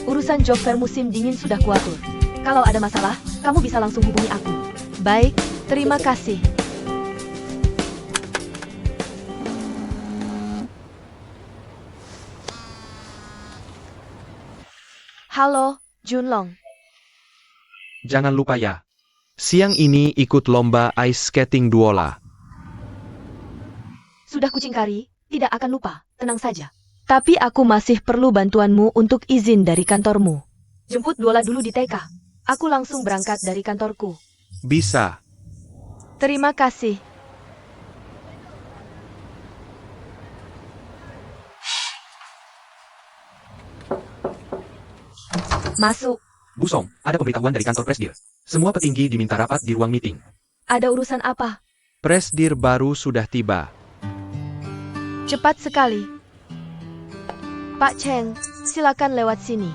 Urusan job fair musim dingin sudah kuatur. Kalau ada masalah, kamu bisa langsung hubungi aku. Baik, terima kasih. Halo, Junlong. Jangan lupa ya. Siang ini ikut lomba ice skating duola. Sudah kucing kari, tidak akan lupa, tenang saja. Tapi aku masih perlu bantuanmu untuk izin dari kantormu. Jemput Duola dulu di TK. Aku langsung berangkat dari kantorku. Bisa. Terima kasih. Masuk. Bu Song, ada pemberitahuan dari kantor Presdir. Semua petinggi diminta rapat di ruang meeting. Ada urusan apa? Presdir baru sudah tiba. Cepat sekali. Pak Cheng, silakan lewat sini.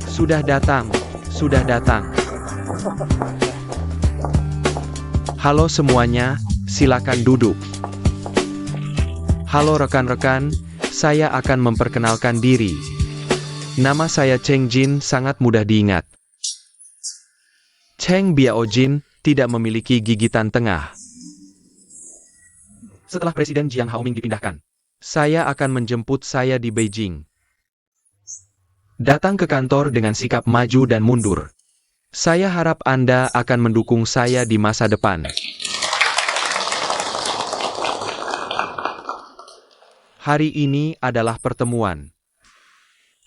Sudah datang, sudah datang. Halo semuanya, silakan duduk. Halo rekan-rekan, saya akan memperkenalkan diri. Nama saya Cheng Jin, sangat mudah diingat. Cheng Biaojin tidak memiliki gigitan tengah. Setelah Presiden Jiang Haoming dipindahkan, saya akan menjemput saya di Beijing. Datang ke kantor dengan sikap maju dan mundur. Saya harap Anda akan mendukung saya di masa depan. Hari ini adalah pertemuan.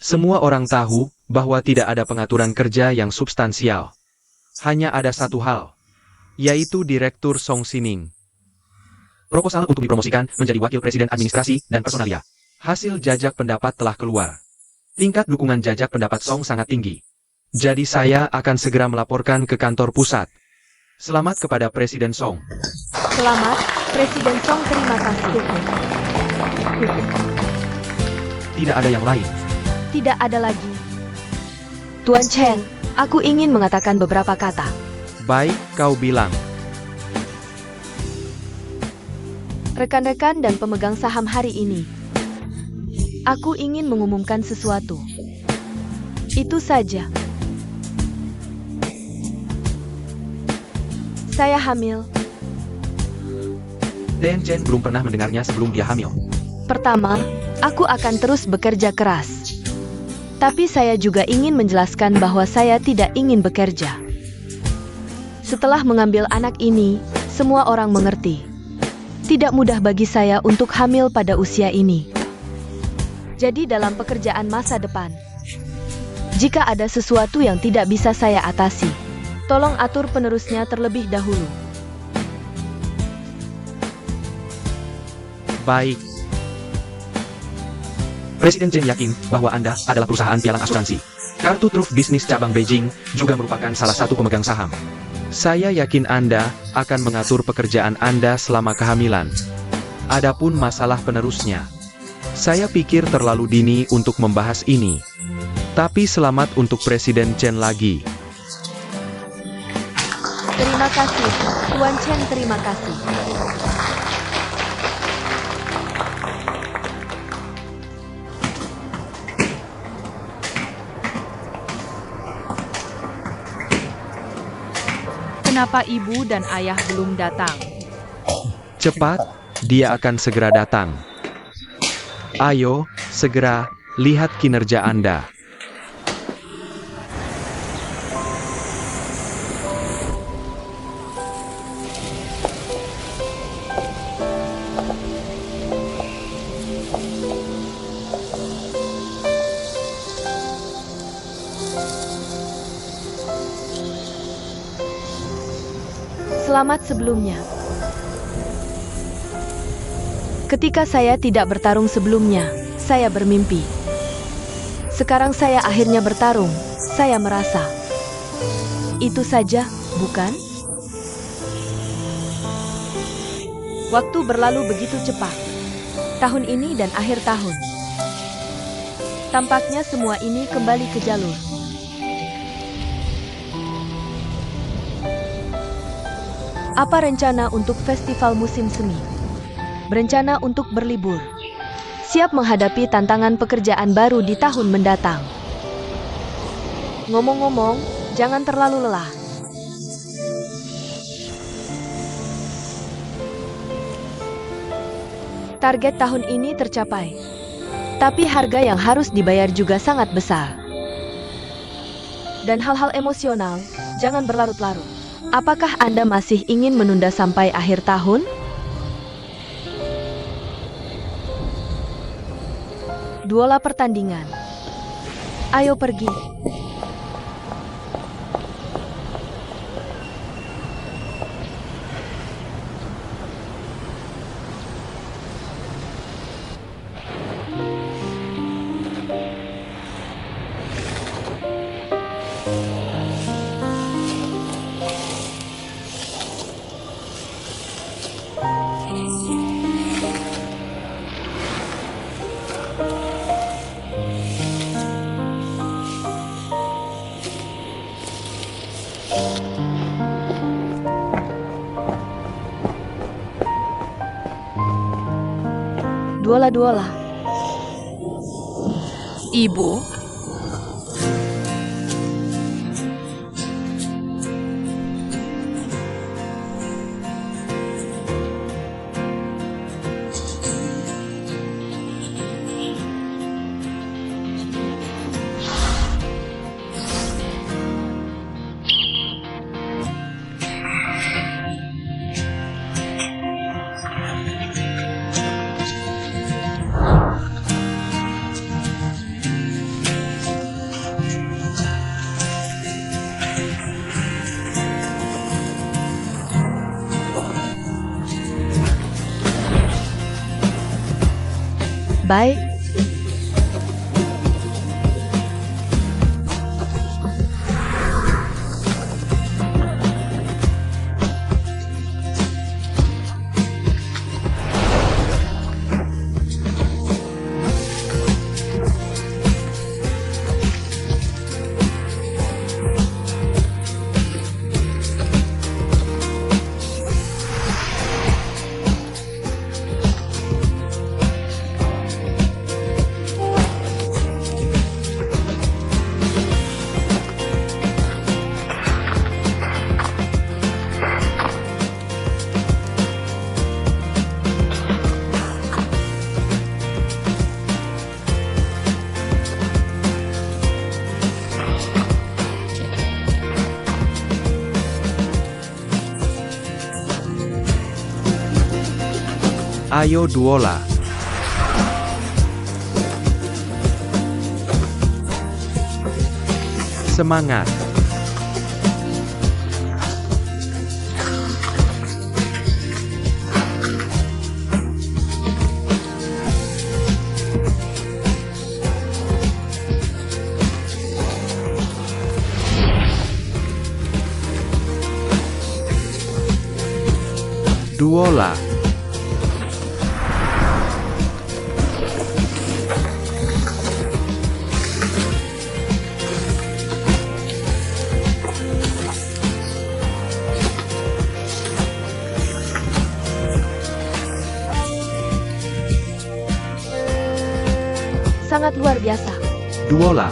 Semua orang tahu bahwa tidak ada pengaturan kerja yang substansial. Hanya ada satu hal, yaitu Direktur Song Sining. Proposal untuk dipromosikan menjadi Wakil Presiden Administrasi dan Personalia. Hasil jajak pendapat telah keluar. Tingkat dukungan jajak pendapat Song sangat tinggi. Jadi saya akan segera melaporkan ke kantor pusat. Selamat kepada Presiden Song. Selamat, Presiden Song, terima kasih. Tidak ada yang lain. Tidak ada lagi. Tuan Cheng, aku ingin mengatakan beberapa kata. Baik, kau bilang. Rekan-rekan dan pemegang saham hari ini, aku ingin mengumumkan sesuatu. Itu saja. Saya hamil. Dan Chen belum pernah mendengarnya sebelum dia hamil. Pertama, aku akan terus bekerja keras. Tapi saya juga ingin menjelaskan bahwa saya tidak ingin bekerja. Setelah mengambil anak ini, semua orang mengerti. Tidak mudah bagi saya untuk hamil pada usia ini. Jadi dalam pekerjaan masa depan, jika ada sesuatu yang tidak bisa saya atasi, tolong atur penerusnya terlebih dahulu. Baik. Presiden Chen yakin bahwa Anda adalah perusahaan pialang asuransi. Kartu truf bisnis cabang Beijing juga merupakan salah satu pemegang saham. Saya yakin Anda akan mengatur pekerjaan Anda selama kehamilan. Adapun masalah penerusnya, saya pikir terlalu dini untuk membahas ini. Tapi selamat untuk Presiden Chen lagi. Terima kasih, Tuan Chen, terima kasih. Kenapa ibu dan ayah belum datang? Cepat, dia akan segera datang. Ayo, segera, lihat kinerja Anda. Selamat sebelumnya. Ketika saya tidak bertarung sebelumnya, saya bermimpi. Sekarang saya akhirnya bertarung, saya merasa. Itu saja, bukan? Waktu berlalu begitu cepat. Tahun ini dan akhir tahun. Tampaknya semua ini kembali ke jalur. Apa rencana untuk festival musim semi? Berencana untuk berlibur. Siap menghadapi tantangan pekerjaan baru di tahun mendatang. Ngomong-ngomong, jangan terlalu lelah. Target tahun ini tercapai. Tapi harga yang harus dibayar juga sangat besar. Dan hal-hal emosional, jangan berlarut-larut. Apakah Anda masih ingin menunda sampai akhir tahun? Duola pertandingan. Ayo pergi. Duola. Ibu, Baik. Ayo Duola. Semangat. Duola. sangat luar biasa. Duola,